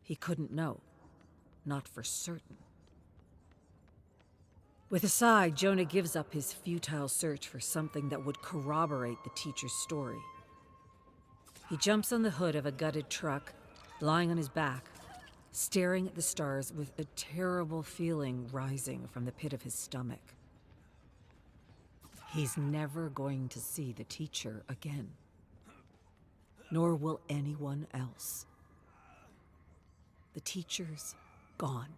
[SPEAKER 5] He couldn't know, not for certain. With a sigh, Jonah gives up his futile search for something that would corroborate the teacher's story. He jumps on the hood of a gutted truck, lying on his back, staring at the stars with a terrible feeling rising from the pit of his stomach. He's never going to see the teacher again. Nor will anyone else. The teacher's gone.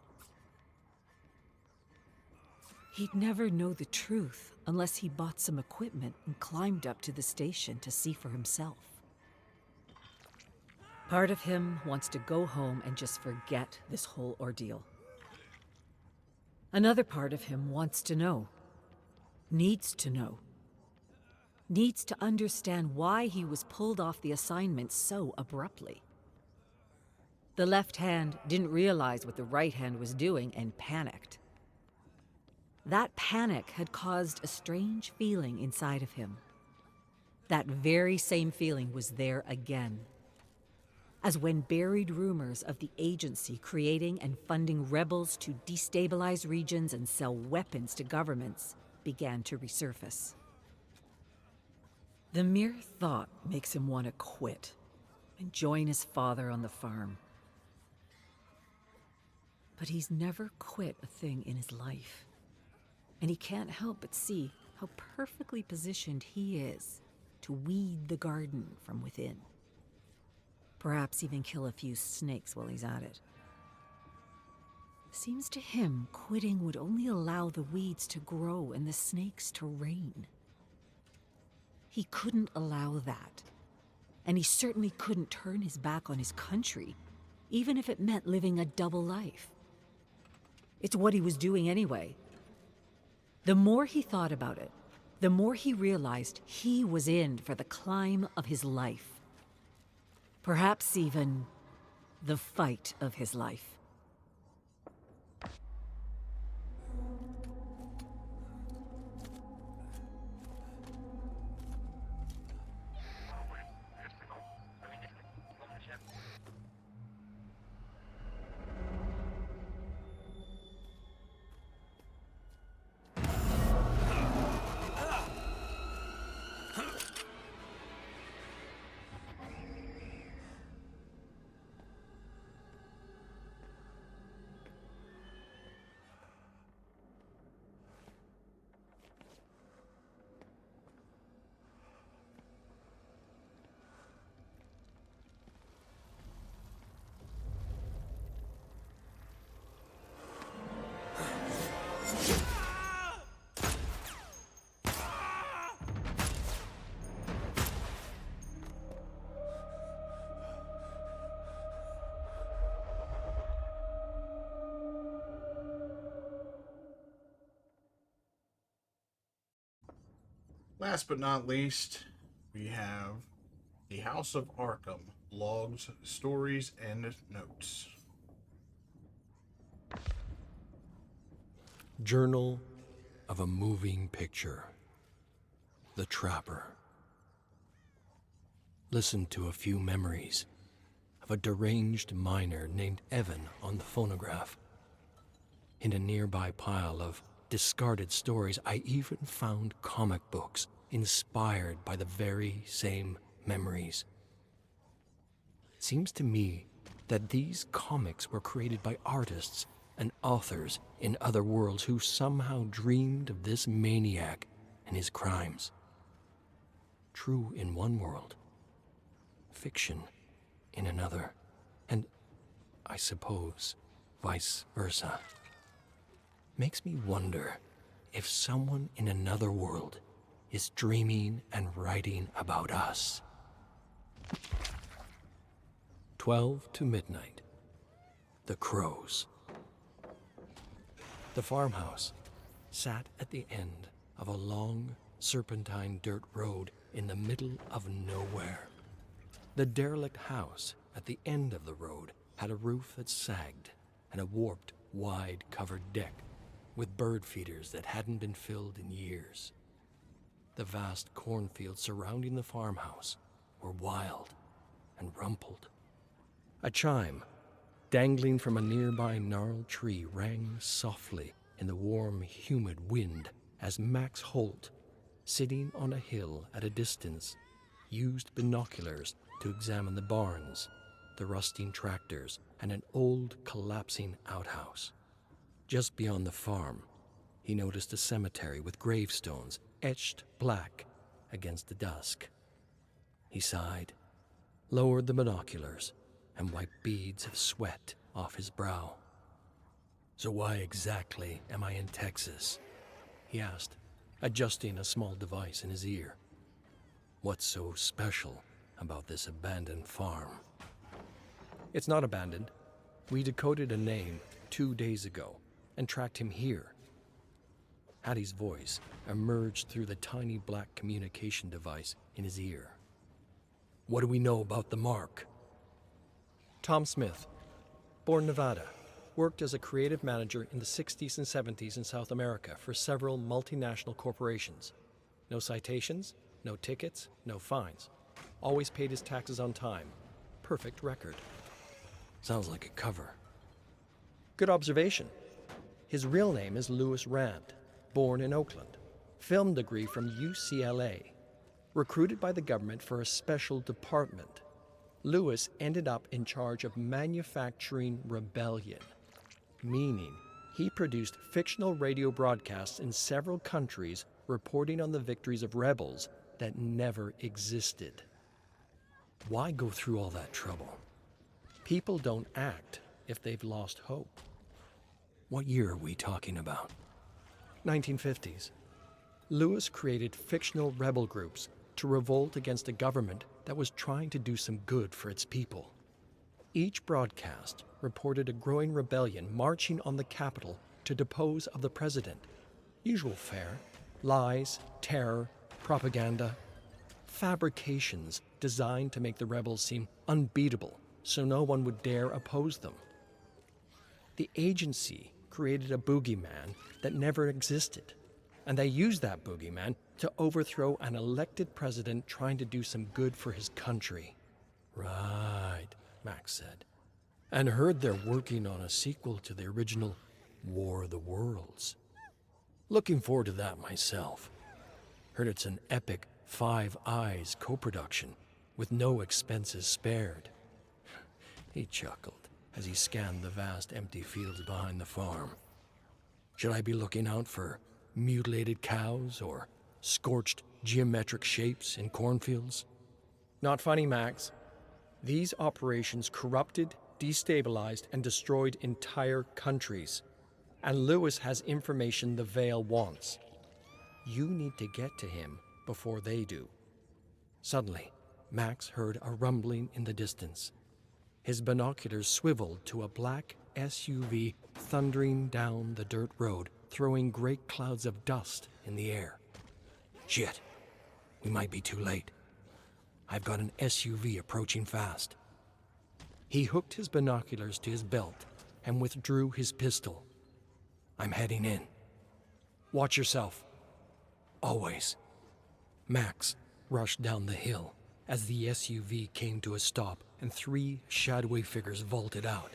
[SPEAKER 5] He'd never know the truth unless he bought some equipment and climbed up to the station to see for himself. Part of him wants to go home and just forget this whole ordeal. Another part of him wants to know. Needs to know. Needs to understand why he was pulled off the assignment so abruptly. The left hand didn't realize what the right hand was doing and panicked. That panic had caused a strange feeling inside of him. That very same feeling was there again. As when buried rumors of the agency creating and funding rebels to destabilize regions and sell weapons to governments began to resurface. The mere thought makes him want to quit and join his father on the farm. But he's never quit a thing in his life. And he can't help but see how perfectly positioned he is to weed the garden from within. Perhaps even kill a few snakes while he's at it. Seems to him quitting would only allow the weeds to grow and the snakes to reign. He couldn't allow that. And he certainly couldn't turn his back on his country, even if it meant living a double life. It's what he was doing anyway. The more he thought about it, the more he realized he was in for the climb of his life. Perhaps even the fight of his life.
[SPEAKER 1] Last but not least, we have the House of Arkham, logs, stories, and notes.
[SPEAKER 6] Journal of a Moving Picture. The Trapper. Listened to a few memories of a deranged miner named Evan on the phonograph. In a nearby pile of discarded stories, I even found comic books inspired by the very same memories. It seems to me that these comics were created by artists and authors in other worlds who somehow dreamed of this maniac and his crimes. True in one world, fiction in another, and I suppose vice versa. Makes me wonder if someone in another world is dreaming and writing about us. 12 to midnight. The Crows. The farmhouse sat at the end of a long, serpentine dirt road in the middle of nowhere. The derelict house at the end of the road had a roof that sagged and a warped, wide-covered deck with bird feeders that hadn't been filled in years. The vast cornfields surrounding the farmhouse were wild and rumpled. A chime, dangling from a nearby gnarled tree, rang softly in the warm, humid wind as Max Holt, sitting on a hill at a distance, used binoculars to examine the barns, the rusting tractors, and an old, collapsing outhouse. Just beyond the farm, he noticed a cemetery with gravestones etched black against the dusk. He sighed, lowered the binoculars, and wiped beads of sweat off his brow. "So why exactly am I in Texas?" he asked, adjusting a small device in his ear. "What's so special about this abandoned farm?" "It's not abandoned. We decoded a name 2 days ago and tracked him here." Hattie's voice emerged through the tiny black communication device in his ear. "What do we know about the mark?" Tom Smith, born Nevada, worked as a creative manager in the 60s and 70s in South America for several multinational corporations. No citations, no tickets, no fines. Always paid his taxes on time. Perfect record. Sounds like a cover. Good observation. His real name is Louis Rand, born in Oakland. Film degree from UCLA. Recruited by the government for a special department. Louis ended up in charge of manufacturing rebellion, meaning he produced fictional radio broadcasts in several countries reporting on the victories of rebels that never existed. Why go through all that trouble? People don't act if they've lost hope. What year are we talking about? 1950s. Louis created fictional rebel groups to revolt against a government that was trying to do some good for its people. Each broadcast reported a growing rebellion marching on the Capitol to depose of the president. Usual fare: lies, terror, propaganda, fabrications designed to make the rebels seem unbeatable so no one would dare oppose them. The agency created a boogeyman that never existed, and they used that boogeyman to overthrow an elected president trying to do some good for his country. "Right," Max said, "and heard they're working on a sequel to the original War of the Worlds. Looking forward to that myself. Heard it's an epic Five Eyes co-production with no expenses spared." He chuckled as he scanned the vast empty fields behind the farm. "Should I be looking out for mutilated cows or scorched geometric shapes in cornfields?" "Not funny, Max. These operations corrupted, destabilized, and destroyed entire countries. And Louis has information the Veil wants. You need to get to him before they do." Suddenly, Max heard a rumbling in the distance. His binoculars swiveled to a black SUV thundering down the dirt road, throwing great clouds of dust in the air. "Shit, we might be too late. I've got an SUV approaching fast." He hooked his binoculars to his belt and withdrew his pistol. "I'm heading in. Watch yourself. Always." Max rushed down the hill as the SUV came to a stop and 3 shadowy figures vaulted out.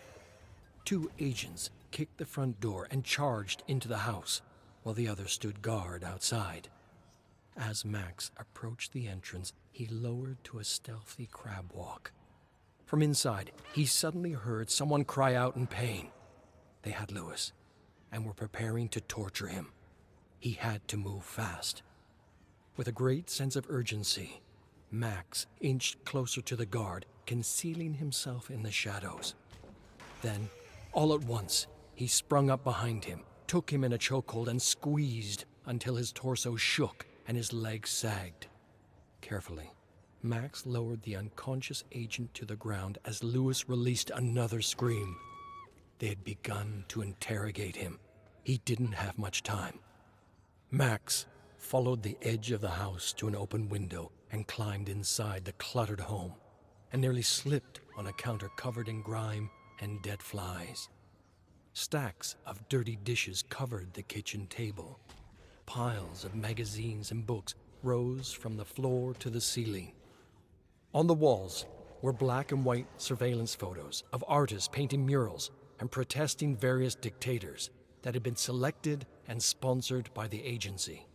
[SPEAKER 6] 2 agents kicked the front door and charged into the house, while the others stood guard outside. As Max approached the entrance, he lowered to a stealthy crab walk. From inside, he suddenly heard someone cry out in pain. They had Louis and were preparing to torture him. He had to move fast. With a great sense of urgency, Max inched closer to the guard, concealing himself in the shadows. Then, all at once, he sprung up behind him, took him in a chokehold, and squeezed until his torso shook and his legs sagged. Carefully, Max lowered the unconscious agent to the ground as Louis released another scream. They had begun to interrogate him. He didn't have much time. Max followed the edge of the house to an open window and climbed inside the cluttered home, and nearly slipped on a counter covered in grime and dead flies. Stacks of dirty dishes covered the kitchen table. Piles of magazines and books rose from the floor to the ceiling. On the walls were black and white surveillance photos of artists painting murals and protesting various dictators that had been selected and sponsored by the agency.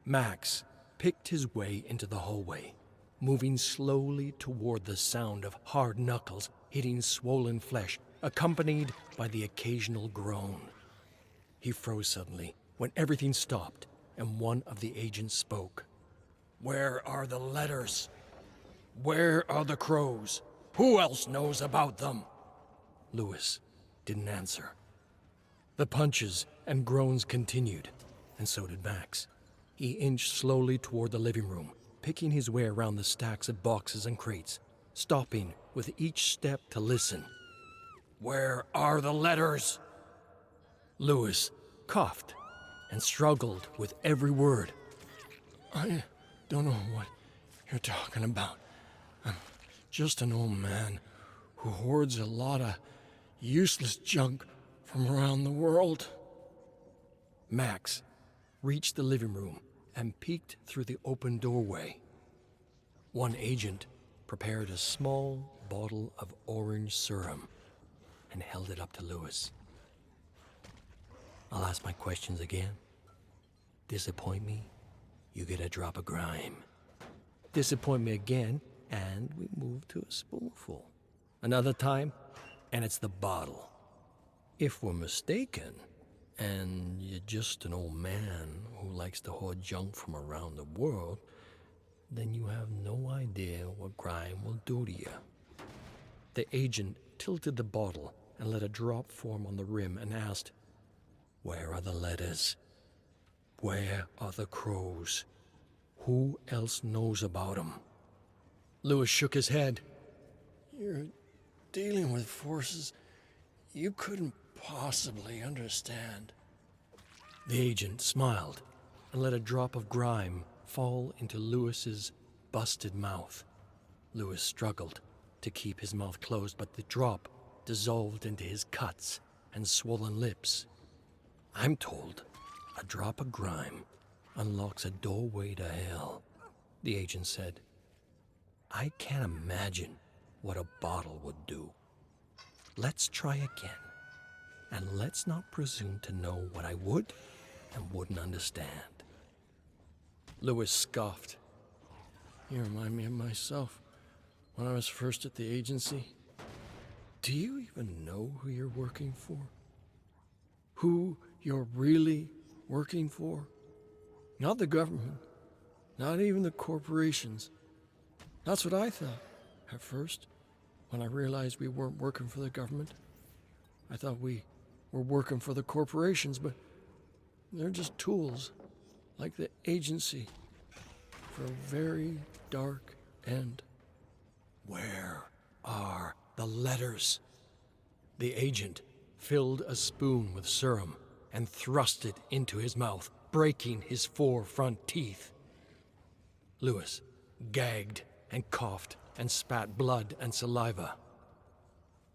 [SPEAKER 6] Max picked his way into the hallway, moving slowly toward the sound of hard knuckles hitting swollen flesh, accompanied by the occasional groan. He froze suddenly when everything stopped and one of the agents spoke. "Where are the letters? Where are the crows? Who else knows about them?" Lewis didn't answer. The punches and groans continued, and so did Max. He inched slowly toward the living room, picking his way around the stacks of boxes and crates, stopping with each step to listen. "Where are the letters?" Lewis coughed and struggled with every word. "I don't know what you're talking about. I'm just an old man who hoards a lot of useless junk from around the world." Max reached the living room and peeked through the open doorway. One agent prepared a small bottle of orange serum and held it up to Lewis. "I'll ask my questions again. Disappoint me, you get a drop of grime. Disappoint me again, and we move to a spoonful. Another time, and it's the bottle. If we're mistaken, and you're just an old man who likes to hoard junk from around the world, then you have no idea what grime will do to you." The agent tilted the bottle and let a drop form on the rim and asked, "Where are the letters? Where are the crows? Who else knows about them?" Lewis shook his head. "You're dealing with forces you couldn't possibly understand." The agent smiled and let a drop of grime fall into Lewis's busted mouth. Lewis struggled to keep his mouth closed, but the drop dissolved into his cuts and swollen lips. "I'm told a drop of grime unlocks a doorway to hell," the agent said. "I can't imagine what a bottle would do. Let's try again, and let's not presume to know what I would and wouldn't understand." Lewis scoffed. "You remind me of myself when I was first at the agency. Do you even know who you're working for? Who you're really working for? Not the government, not even the corporations. That's what I thought at first, when I realized we weren't working for the government. I thought we were working for the corporations, but they're just tools, like the agency, for a very dark end." "Where are the letters?" The agent filled a spoon with serum and thrust it into his mouth, breaking his 4 front teeth. Lewis gagged and coughed and spat blood and saliva.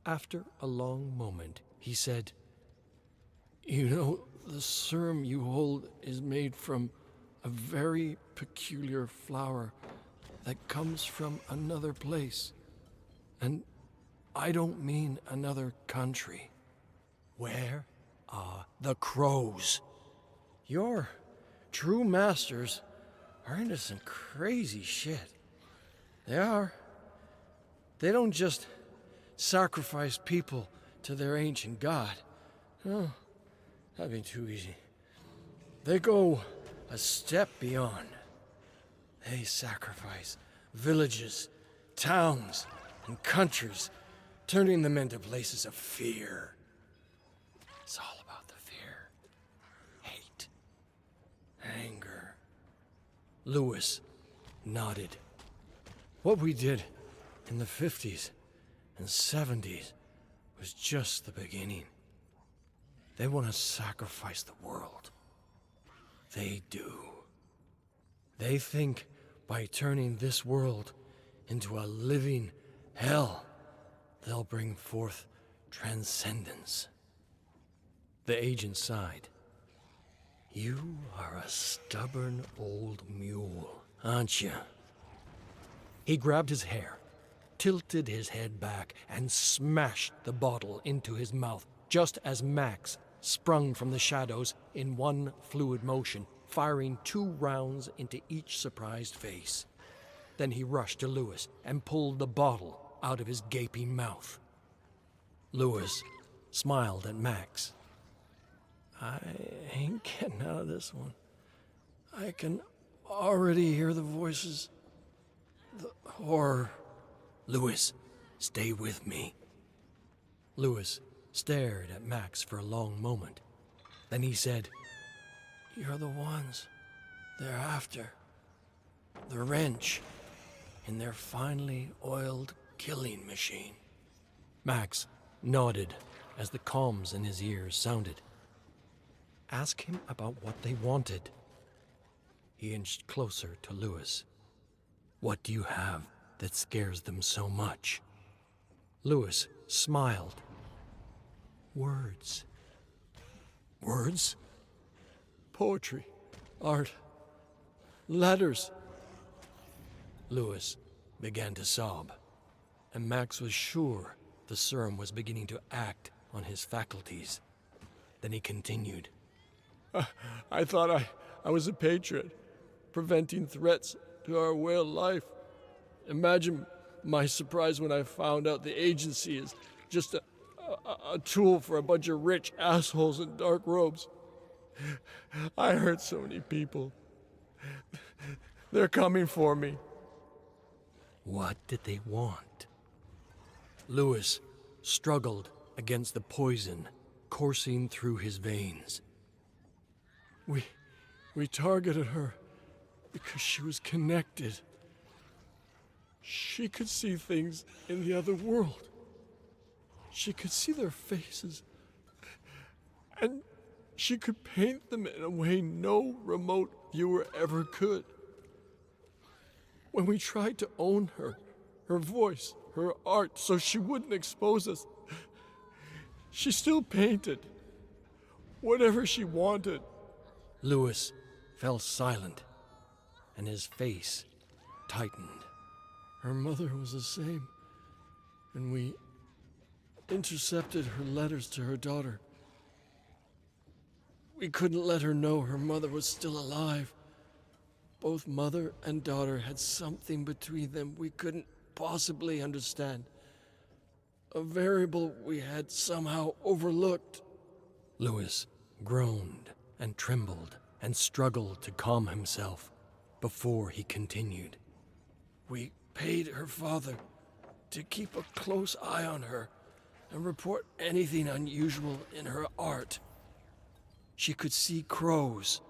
[SPEAKER 6] After a long moment, he said, "You know, the serum you hold is made from a very peculiar flower that comes from another place. And I don't mean another country. Where are the crows? Your true masters are into some crazy shit. They are. They don't just sacrifice people to their ancient god. No, that'd be too easy. They go a step beyond. They sacrifice villages, towns, and countries, turning them into places of fear. It's all about the fear, hate, anger." Lewis nodded. "What we did in the 50s and 70s was just the beginning. They want to sacrifice the world. They do. They think by turning this world into a living hell, they'll bring forth transcendence." The agent sighed. "You are a stubborn old mule, aren't you?" He grabbed his hair, tilted his head back, and smashed the bottle into his mouth, just as Max sprung from the shadows in one fluid motion, firing 2 rounds into each surprised face. Then he rushed to Lewis and pulled the bottle out of his gaping mouth. Lewis smiled at Max. "I ain't getting out of this one. I can already hear the voices. The horror. Lewis, stay with me. Lewis stared at Max for a long moment. Then he said, "You're the ones they're after. The wrench in their finely oiled killing machine." Max nodded as the comms in his ears sounded. Ask him about what they wanted. He inched closer to Lewis. What do you have that scares them so much? Lewis smiled. Words. Words? Poetry, art, letters. Lewis began to sob, and Max was sure the serum was beginning to act on his faculties. Then he continued. I thought I was a patriot, preventing threats to our way of life. Imagine my surprise when I found out the agency is just a tool for a bunch of rich assholes in dark robes. I hurt so many people. They're coming for me. What did they want? Lewis struggled against the poison coursing through his veins. We targeted her because she was connected. She could see things in the other world. She could see their faces. And she could paint them in a way no remote viewer ever could. When we tried to own her voice, her art, so she wouldn't expose us, she still painted whatever she wanted. Lewis fell silent, and his face tightened. Her mother was the same, and we intercepted her letters to her daughter. We couldn't let her know her mother was still alive. Both mother and daughter had something between them we couldn't possibly understand. A variable we had somehow overlooked. Lewis groaned and trembled and struggled to calm himself before he continued. We paid her father to keep a close eye on her and report anything unusual in her art. She could see crows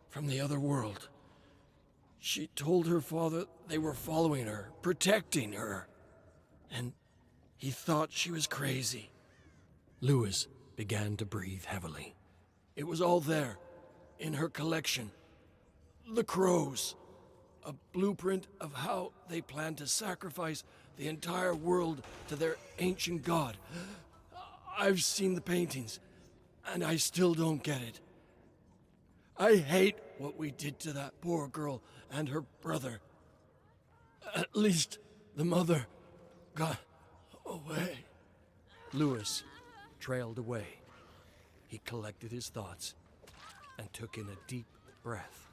[SPEAKER 6] from the other world. She told her father they were following her, protecting her, and he thought she was crazy. Lewis began to breathe heavily. It was all there, in her collection. The crows, a blueprint of how they planned to sacrifice the entire world to their ancient god. I've seen the paintings, and I still don't get it. I hate what we did to that poor girl and her brother. At least the mother got away. Lewis trailed away. He collected his thoughts and took in a deep breath.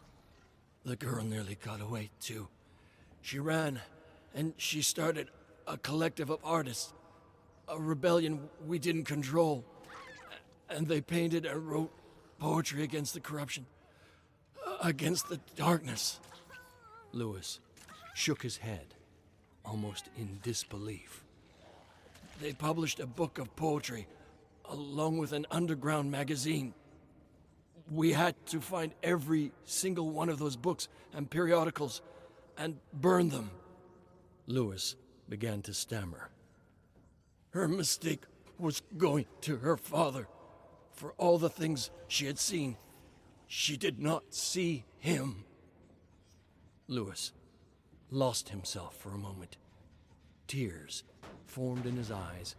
[SPEAKER 6] The girl nearly got away, too. She ran, and she started a collective of artists, a rebellion we didn't control. And they painted and wrote poetry against the corruption, against the darkness. Lewis shook his head, almost in disbelief. They published a book of poetry, along with an underground magazine. We had to find every single one of those books and periodicals and burn them. Lewis began to stammer. Her mistake was going to her father. For all the things she had seen, she did not see him. Lewis lost himself for a moment. Tears formed in his eyes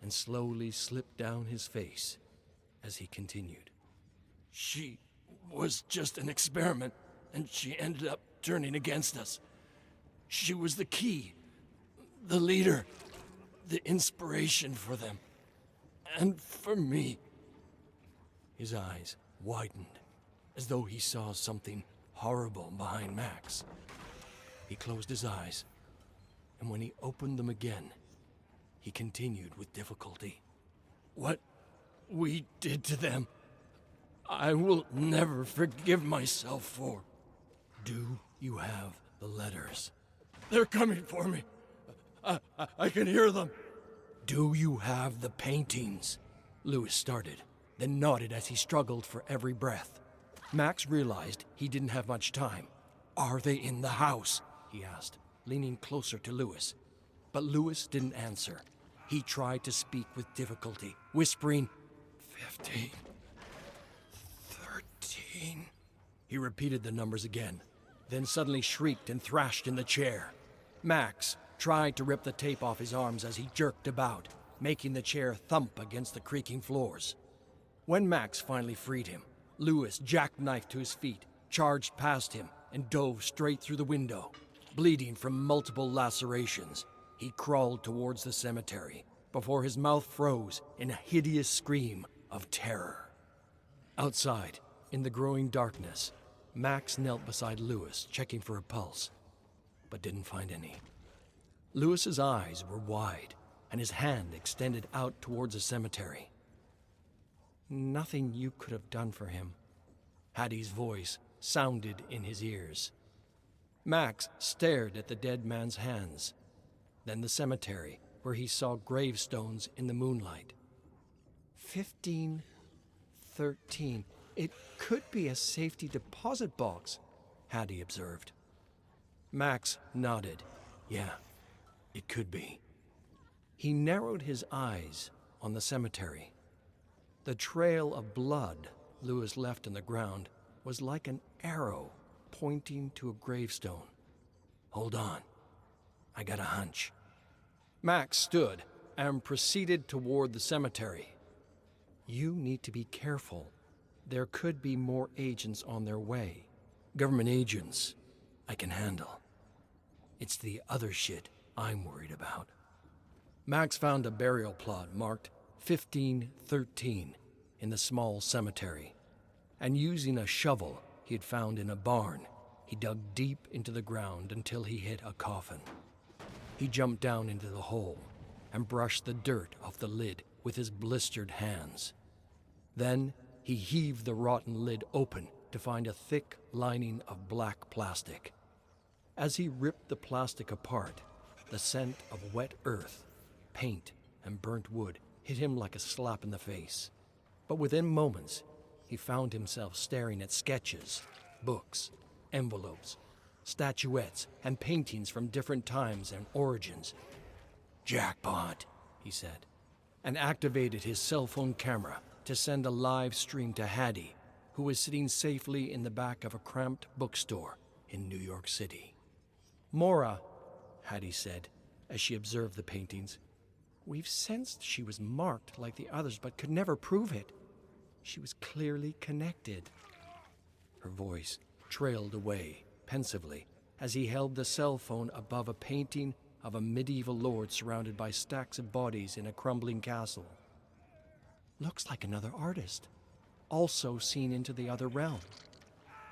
[SPEAKER 6] and slowly slipped down his face as he continued. She was just an experiment, and she ended up turning against us. She was the key, the leader, the inspiration for them, and for me. His eyes widened, as though he saw something horrible behind Max. He closed his eyes, and when he opened them again, he continued with difficulty. What we did to them, I will never forgive myself for. Do you have the letters? They're coming for me. I can hear them. Do you have the paintings? Lewis started, then nodded as he struggled for every breath. Max realized he didn't have much time. Are they in the house? He asked, leaning closer to Lewis. But Lewis didn't answer. He tried to speak with difficulty, whispering, 15, 13. He repeated the numbers again, then suddenly shrieked and thrashed in the chair. Max tried to rip the tape off his arms as he jerked about, making the chair thump against the creaking floors. When Max finally freed him, Lewis jackknifed to his feet, charged past him, and dove straight through the window. Bleeding from multiple lacerations, he crawled towards the cemetery before his mouth froze in a hideous scream of terror. Outside, in the growing darkness, Max knelt beside Lewis, checking for a pulse, but didn't find any. Lewis's eyes were wide, and his hand extended out towards the cemetery. Nothing you could have done for him. Hattie's voice sounded in his ears. Max stared at the dead man's hands, then the cemetery, where he saw gravestones in the moonlight. 15, 13. It could be a safety deposit box, Hattie observed. Max nodded. Yeah, it could be. He narrowed his eyes on the cemetery. The trail of blood Lewis left in the ground was like an arrow pointing to a gravestone. Hold on, I got a hunch. Max stood and proceeded toward the cemetery. You need to be careful. There could be more agents on their way. Government agents I can handle. It's the other shit I'm worried about. Max found a burial plot marked 1513 in the small cemetery, and using a shovel he had found in a barn, he dug deep into the ground until he hit a coffin. He jumped down into the hole and brushed the dirt off the lid with his blistered hands. Then he heaved the rotten lid open to find a thick lining of black plastic. As he ripped the plastic apart, the scent of wet earth, paint, and burnt wood hit him like a slap in the face. But within moments, he found himself staring at sketches, books, envelopes, statuettes, and paintings from different times and origins. Jackpot, he said, and activated his cell phone camera to send a live stream to Hattie, who was sitting safely in the back of a cramped bookstore in New York City. Mora, Hattie said, as she observed the paintings, we've sensed she was marked like the others, but could never prove it. She was clearly connected. Her voice trailed away pensively as he held the cell phone above a painting of a medieval lord surrounded by stacks of bodies in a crumbling castle. Looks like another artist, also seen into the other realm.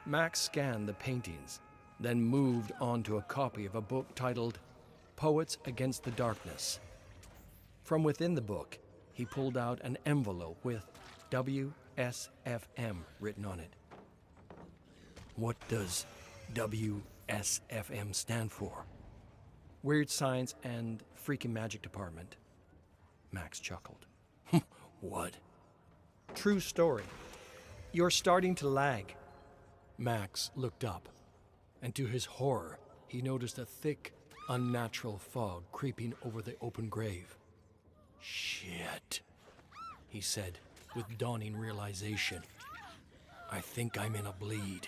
[SPEAKER 6] Max scanned the paintings, then moved on to a copy of a book titled Poets Against the Darkness. From within the book, he pulled out an envelope with WSFM written on it. What does WSFM stand for? Weird Science and Freaking Magic Department. Max chuckled. What? True story. You're starting to lag. Max looked up, and to his horror, he noticed a thick, unnatural fog creeping over the open grave. Shit, he said with dawning realization. I think I'm in a bleed.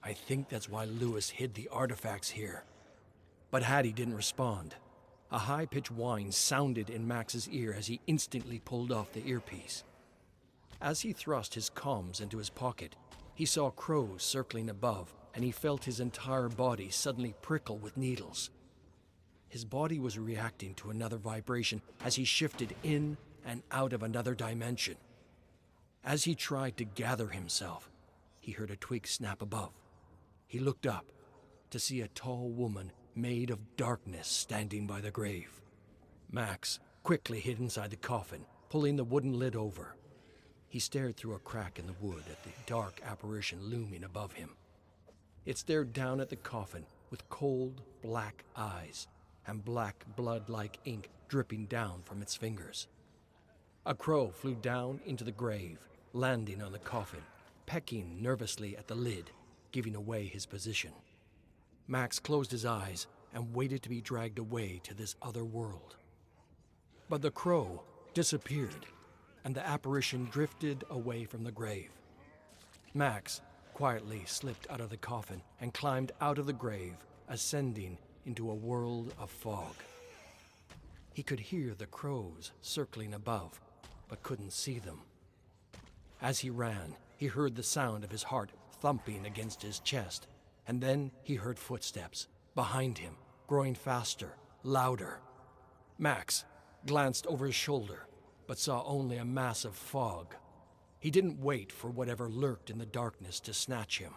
[SPEAKER 6] I think that's why Lewis hid the artifacts here. But Hattie didn't respond. A high-pitched whine sounded in Max's ear as he instantly pulled off the earpiece. As he thrust his comms into his pocket, he saw crows circling above, and he felt his entire body suddenly prickle with needles. His body was reacting to another vibration as he shifted in and out of another dimension. As he tried to gather himself, he heard a twig snap above. He looked up to see a tall woman made of darkness standing by the grave. Max quickly hid inside the coffin, pulling the wooden lid over. He stared through a crack in the wood at the dark apparition looming above him. It stared down at the coffin with cold, black eyes and black blood-like ink dripping down from its fingers. A crow flew down into the grave, landing on the coffin, pecking nervously at the lid, giving away his position. Max closed his eyes and waited to be dragged away to this other world. But the crow disappeared, and the apparition drifted away from the grave. Max quietly slipped out of the coffin and climbed out of the grave, ascending into a world of fog. He could hear the crows circling above, but couldn't see them. As he ran, he heard the sound of his heart thumping against his chest, and then he heard footsteps behind him, growing faster, louder. Max glanced over his shoulder, but saw only a mass of fog. He didn't wait for whatever lurked in the darkness to snatch him.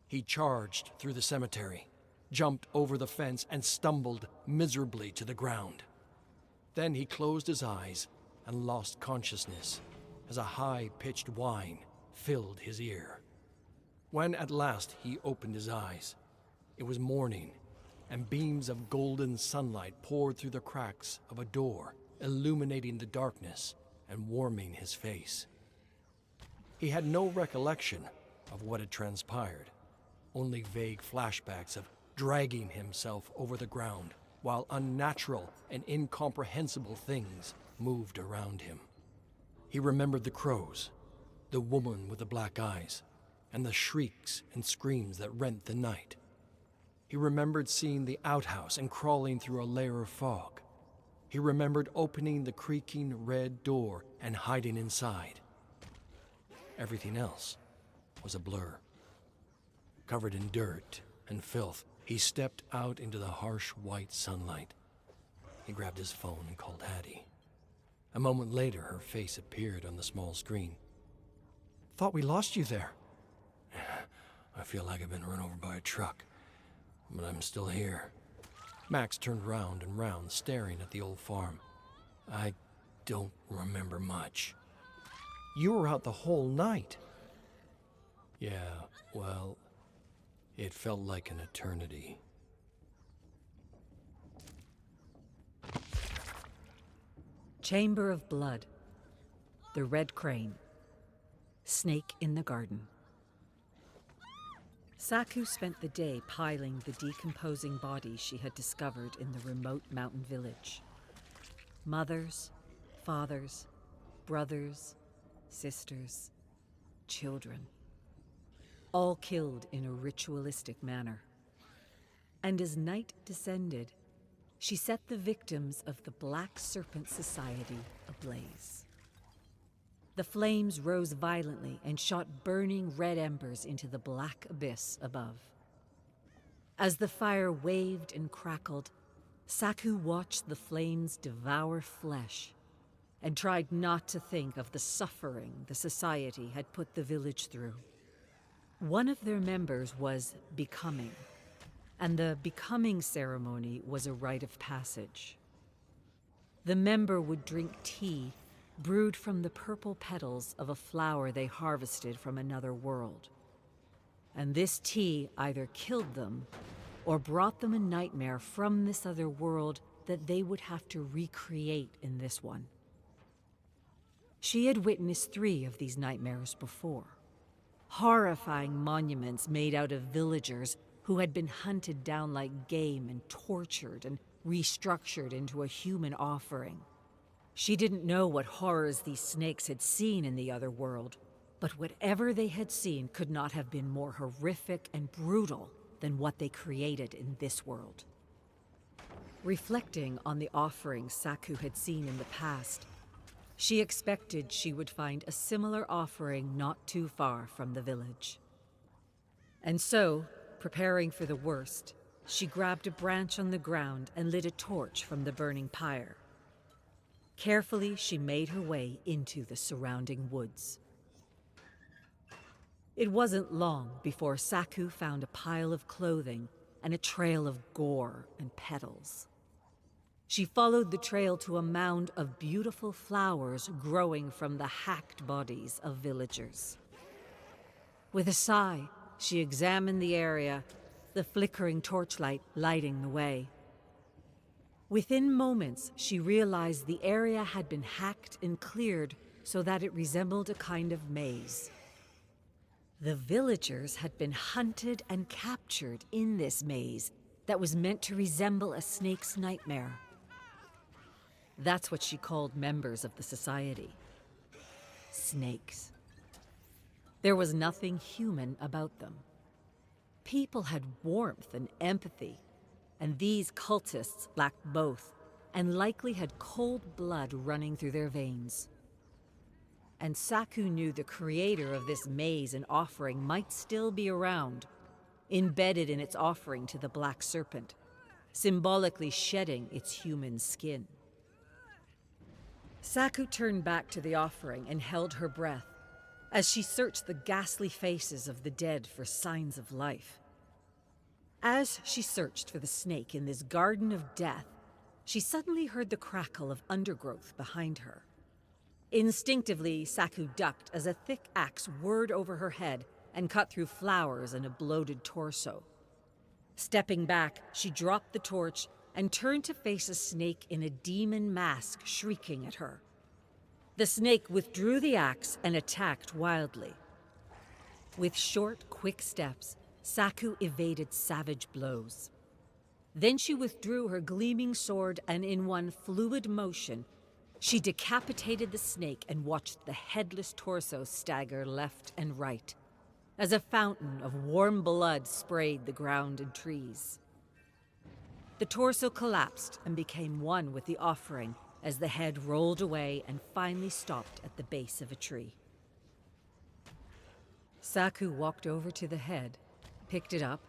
[SPEAKER 6] He charged through the cemetery, jumped over the fence, and stumbled miserably to the ground. Then he closed his eyes and lost consciousness as a high-pitched whine filled his ear. When at last he opened his eyes, it was morning, and beams of golden sunlight poured through the cracks of a door, illuminating the darkness and warming his face. He had no recollection of what had transpired, only vague flashbacks of dragging himself over the ground while unnatural and incomprehensible things moved around him. He remembered the crows, the woman with the black eyes, and the shrieks and screams that rent the night. He remembered seeing the outhouse and crawling through a layer of fog. He remembered opening the creaking red door and hiding inside. Everything else was a blur. Covered in dirt and filth, he stepped out into the harsh white sunlight. He grabbed his phone and called Hattie. A moment later, her face appeared on the small screen. "Thought we lost you there." "I feel like I've been run over by a truck, but I'm still here." Max turned round and round, staring at the old farm. "I don't remember much." "You were out the whole night." "Yeah, well, it felt like an eternity."
[SPEAKER 5] Chamber of Blood. The Red Crane. Snake in the Garden. Saku spent the day piling the decomposing bodies she had discovered in the remote mountain village. Mothers, fathers, brothers, sisters, children. All killed in a ritualistic manner. And as night descended, she set the victims of the Black Serpent Society ablaze. The flames rose violently and shot burning red embers into the black abyss above. As the fire waved and crackled, Saku watched the flames devour flesh and tried not to think of the suffering the society had put the village through. One of their members was becoming, and the becoming ceremony was a rite of passage. The member would drink tea brewed from the purple petals of a flower they harvested from another world. And this tea either killed them or brought them a nightmare from this other world that they would have to recreate in this one. She had witnessed 3 of these nightmares before. Horrifying monuments made out of villagers who had been hunted down like game and tortured and restructured into a human offering. She didn't know what horrors these snakes had seen in the other world, but whatever they had seen could not have been more horrific and brutal than what they created in this world. Reflecting on the offerings Saku had seen in the past, she expected she would find a similar offering not too far from the village. And so, preparing for the worst, she grabbed a branch on the ground and lit a torch from the burning pyre. Carefully, she made her way into the surrounding woods. It wasn't long before Saku found a pile of clothing and a trail of gore and petals. She followed the trail to a mound of beautiful flowers growing from the hacked bodies of villagers. With a sigh, she examined the area, the flickering torchlight lighting the way. Within moments, she realized the area had been hacked and cleared so that it resembled a kind of maze. The villagers had been hunted and captured in this maze that was meant to resemble a snake's nightmare. That's what she called members of the society. Snakes. There was nothing human about them. People had warmth and empathy, and these cultists lacked both, and likely had cold blood running through their veins. And Saku knew the creator of this maze and offering might still be around, embedded in its offering to the Black Serpent, symbolically shedding its human skin. Saku turned back to the offering and held her breath as she searched the ghastly faces of the dead for signs of life. As she searched for the snake in this garden of death, she suddenly heard the crackle of undergrowth behind her. Instinctively, Saku ducked as a thick axe whirred over her head and cut through flowers and a bloated torso. Stepping back, she dropped the torch and turned to face a snake in a demon mask shrieking at her. The snake withdrew the axe and attacked wildly. With short, quick steps, Saku evaded savage blows. Then she withdrew her gleaming sword, and in one fluid motion, she decapitated the snake and watched the headless torso stagger left and right, as a fountain of warm blood sprayed the ground and trees. The torso collapsed and became one with the offering as the head rolled away and finally stopped at the base of a tree. Saku walked over to the head, picked it up,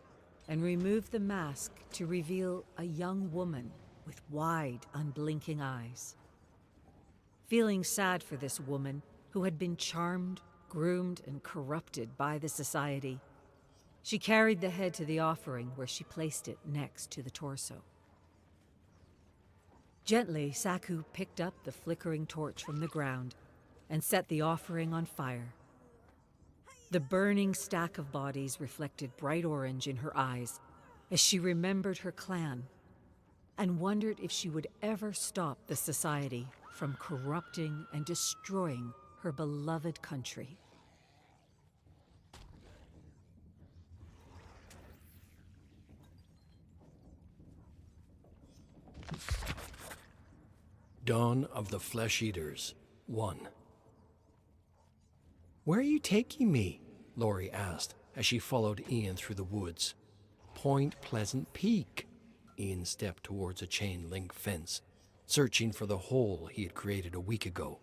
[SPEAKER 5] and removed the mask to reveal a young woman with wide, unblinking eyes. Feeling sad for this woman who had been charmed, groomed, and corrupted by the society, she carried the head to the offering where she placed it next to the torso. Gently, Saku picked up the flickering torch from the ground and set the offering on fire. The burning stack of bodies reflected bright orange in her eyes as she remembered her clan and wondered if she would ever stop the society from corrupting and destroying her beloved country.
[SPEAKER 6] Dawn of the Flesh Eaters, 1. "Where are you taking me?" Laurie asked as she followed Ian through the woods. "Point Pleasant Peak." Ian stepped towards a chain-link fence, searching for the hole he had created a week ago,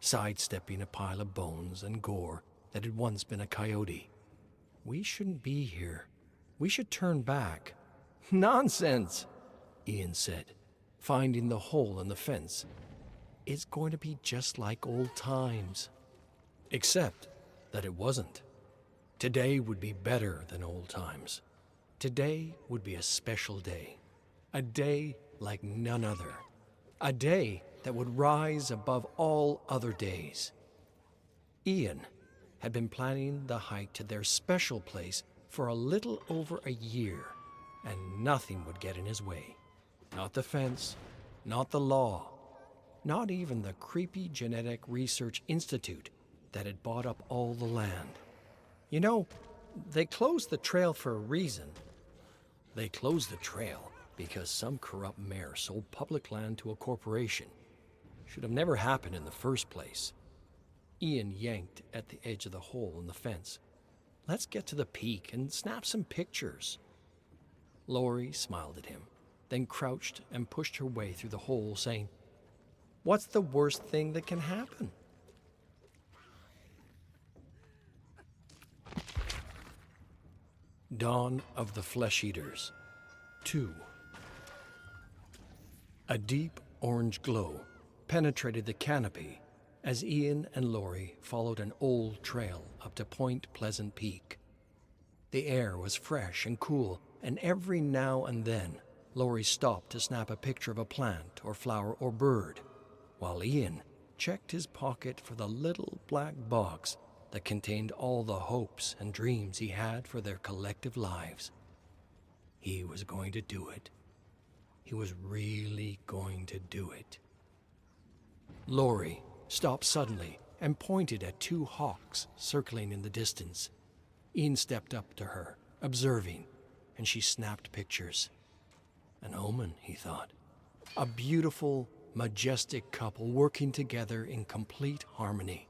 [SPEAKER 6] sidestepping a pile of bones and gore that had once been a coyote. "We shouldn't be here. We should turn back." "Nonsense," Ian said, finding the hole in the fence. "It's going to be just like old times." Except that it wasn't. Today would be better than old times. Today would be a special day. A day like none other. A day that would rise above all other days. Ian had been planning the hike to their special place for a little over a year, and nothing would get in his way. Not the fence, not the law, not even the creepy Genetic Research Institute that had bought up all the land. You know, they closed the trail for a reason. They closed the trail because some corrupt mayor sold public land to a corporation. Should have never happened in the first place. Ian yanked at the edge of the hole in the fence. "Let's get to the peak and snap some pictures." Laurie smiled at him, then crouched and pushed her way through the hole, saying, "What's the worst thing that can happen?" Dawn of the Flesh Eaters, 2. A deep orange glow penetrated the canopy as Ian and Laurie followed an old trail up to Point Pleasant Peak. The air was fresh and cool, and every now and then, Laurie stopped to snap a picture of a plant or flower or bird, while Ian checked his pocket for the little black box that contained all the hopes and dreams he had for their collective lives. He was going to do it. He was really going to do it. Lori stopped suddenly and pointed at two hawks circling in the distance. Ian stepped up to her, observing, and she snapped pictures. An omen, he thought. A beautiful, majestic couple working together in complete harmony.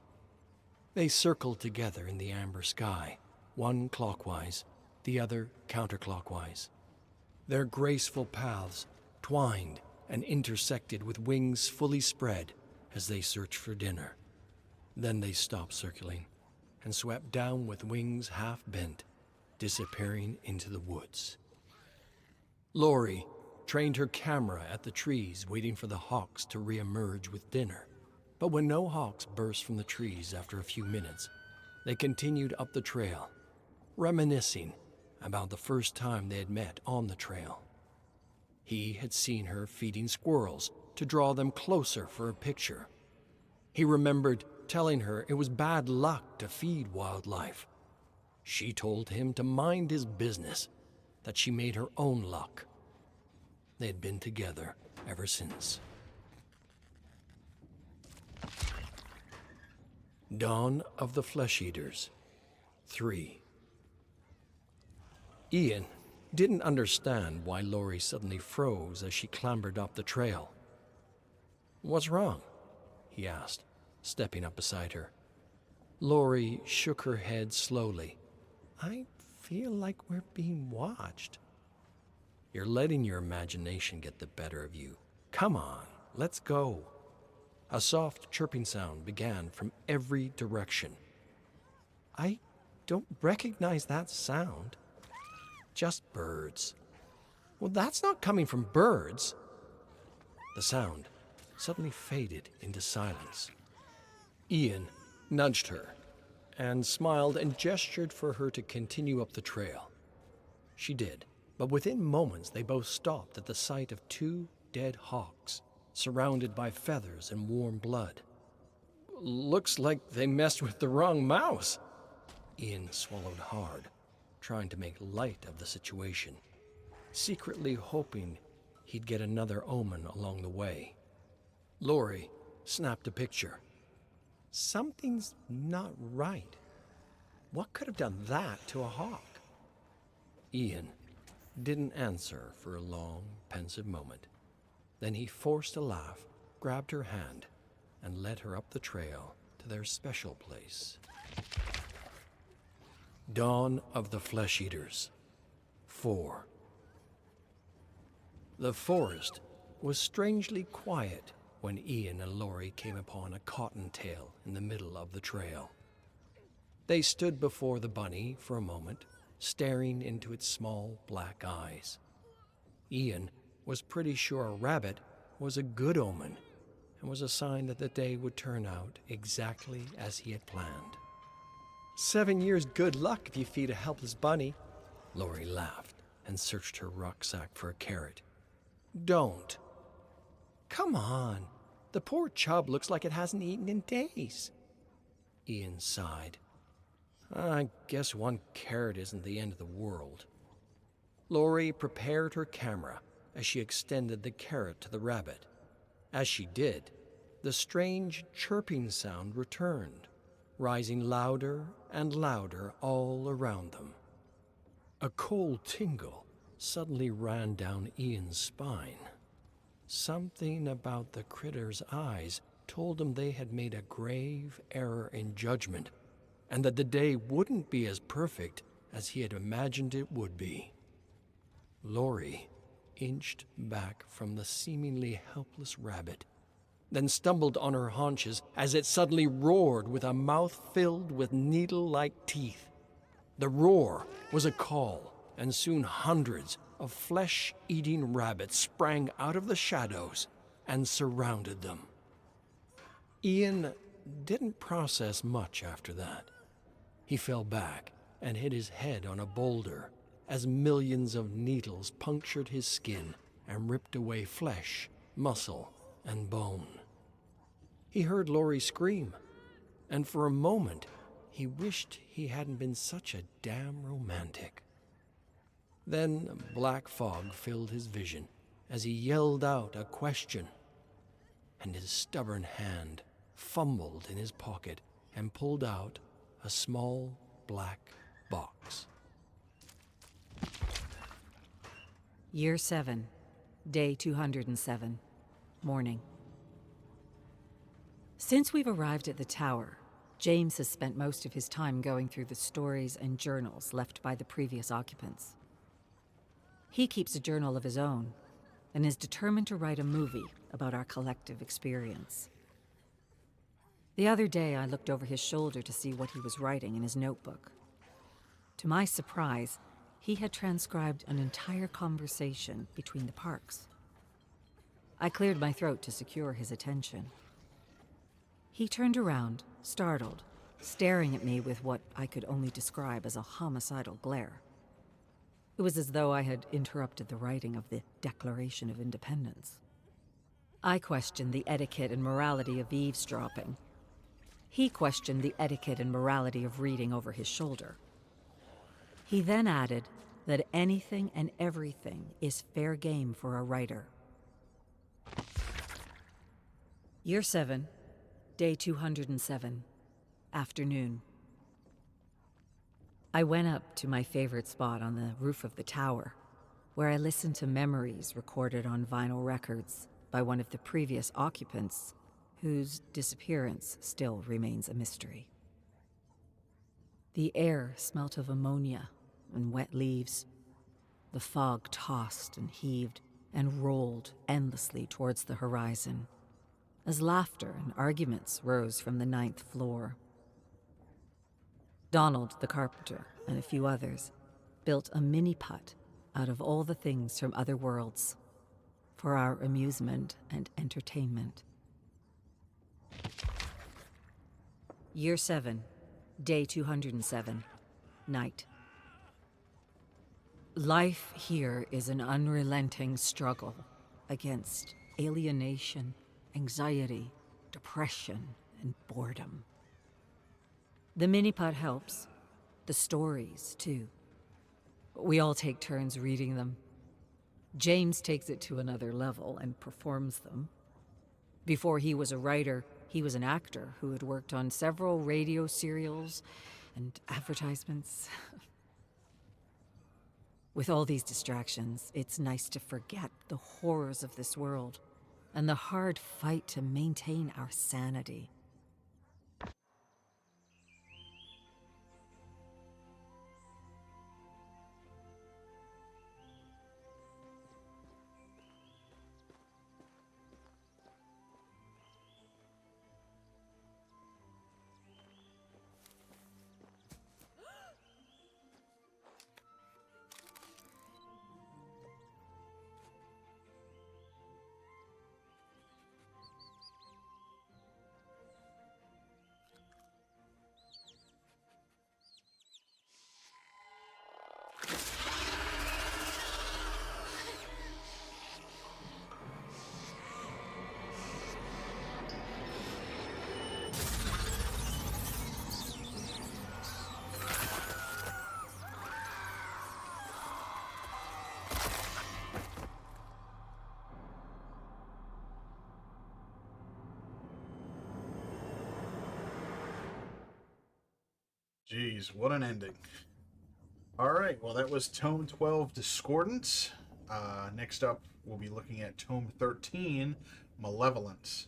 [SPEAKER 6] They circled together in the amber sky, one clockwise, the other counterclockwise. Their graceful paths twined and intersected with wings fully spread as they searched for dinner. Then they stopped circling and swept down with wings half bent, disappearing into the woods. Lori trained her camera at the trees, waiting for the hawks to re-emerge with dinner. But when no hawks burst from the trees after a few minutes, they continued up the trail, reminiscing about the first time they had met on the trail. He had seen her feeding squirrels to draw them closer for a picture. He remembered telling her it was bad luck to feed wildlife. She told him to mind his business, that she made her own luck. They had been together ever since. Dawn of the Flesh Eaters 3. Ian didn't understand why Lori suddenly froze as she clambered up the trail. "What's wrong?" he asked, stepping up beside her. Lori shook her head slowly. "I feel like we're being watched." "You're letting your imagination get the better of you. Come on, let's go." A soft chirping sound began from every direction. "I don't recognize that sound." "Just birds." "Well, that's not coming from birds." The sound suddenly faded into silence. Ian nudged her and smiled and gestured for her to continue up the trail. She did, but within moments they both stopped at the sight of two dead hawks, surrounded by feathers and warm blood. "Looks like they messed with the wrong mouse." Ian swallowed hard, trying to make light of the situation, secretly hoping he'd get another omen along the way. Lori snapped a picture. "Something's not right. What could have done that to a hawk?" Ian didn't answer for a long, pensive moment. Then he forced a laugh, grabbed her hand, and led her up the trail to their special place. Dawn of the Flesh Eaters 4. The forest was strangely quiet when Ian and Lori came upon a cottontail in the middle of the trail. They stood before the bunny for a moment, staring into its small black eyes. Ian was pretty sure a rabbit was a good omen and was a sign that the day would turn out exactly as he had planned. 7 years good luck if you feed a helpless bunny." Lori laughed and searched her rucksack for a carrot. "Don't." "Come on. The poor chub looks like it hasn't eaten in days." Ian sighed. "I guess one carrot isn't the end of the world." Lori prepared her camera as she extended the carrot to the rabbit. As she did, the strange chirping sound returned, rising louder and louder all around them. A cold tingle suddenly ran down Ian's spine. Something about the critter's eyes told him they had made a grave error in judgment, and that the day wouldn't be as perfect as he had imagined it would be. Lori inched back from the seemingly helpless rabbit, then stumbled on her haunches as it suddenly roared with a mouth filled with needle-like teeth. The roar was a call, and soon hundreds of flesh-eating rabbits sprang out of the shadows and surrounded them. Ian didn't process much after that. He fell back and hit his head on a boulder as millions of needles punctured his skin and ripped away flesh, muscle, and bone. He heard Lori scream, and for a moment he wished he hadn't been such a damn romantic. Then black fog filled his vision as he yelled out a question, and his stubborn hand fumbled in his pocket and pulled out a small black box.
[SPEAKER 5] Year 7, day 207, morning. Since we've arrived at the tower, James has spent most of his time going through the stories and journals left by the previous occupants. He keeps a journal of his own and is determined to write a movie about our collective experience. The other day, I looked over his shoulder to see what he was writing in his notebook. To my surprise, he had transcribed an entire conversation between the parks. I cleared my throat to secure his attention. He turned around, startled, staring at me with what I could only describe as a homicidal glare. It was as though I had interrupted the writing of the Declaration of Independence. I questioned the etiquette and morality of eavesdropping. He questioned the etiquette and morality of reading over his shoulder. He then added that anything and everything is fair game for a writer. Year 7, day 207, afternoon. I went up to my favorite spot on the roof of the tower, where I listened to memories recorded on vinyl records by one of the previous occupants, whose disappearance still remains a mystery. The air smelt of ammonia and wet leaves. The fog tossed and heaved and rolled endlessly towards the horizon, as laughter and arguments rose from the 9th floor. Donald, the carpenter, and a few others built a mini-putt out of all the things from other worlds for our amusement and entertainment. Year 7, day 207, night. Life here is an unrelenting struggle against alienation, anxiety, depression, and boredom. The mini-putt helps. The stories, too. We all take turns reading them. James takes it to another level and performs them. Before he was a writer, he was an actor who had worked on several radio serials and advertisements. With all these distractions, it's nice to forget the horrors of this world and the hard fight to maintain our sanity.
[SPEAKER 1] Jeez, what an ending. Alright, well that was Tome 12, Discordance. Next up, we'll be looking at Tome 13, Malevolence.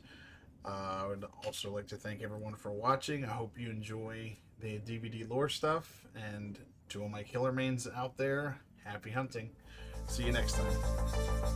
[SPEAKER 1] I would also like to thank everyone for watching. I hope you enjoy the DVD lore stuff, and to all my killer mains out there, happy hunting. See you next time.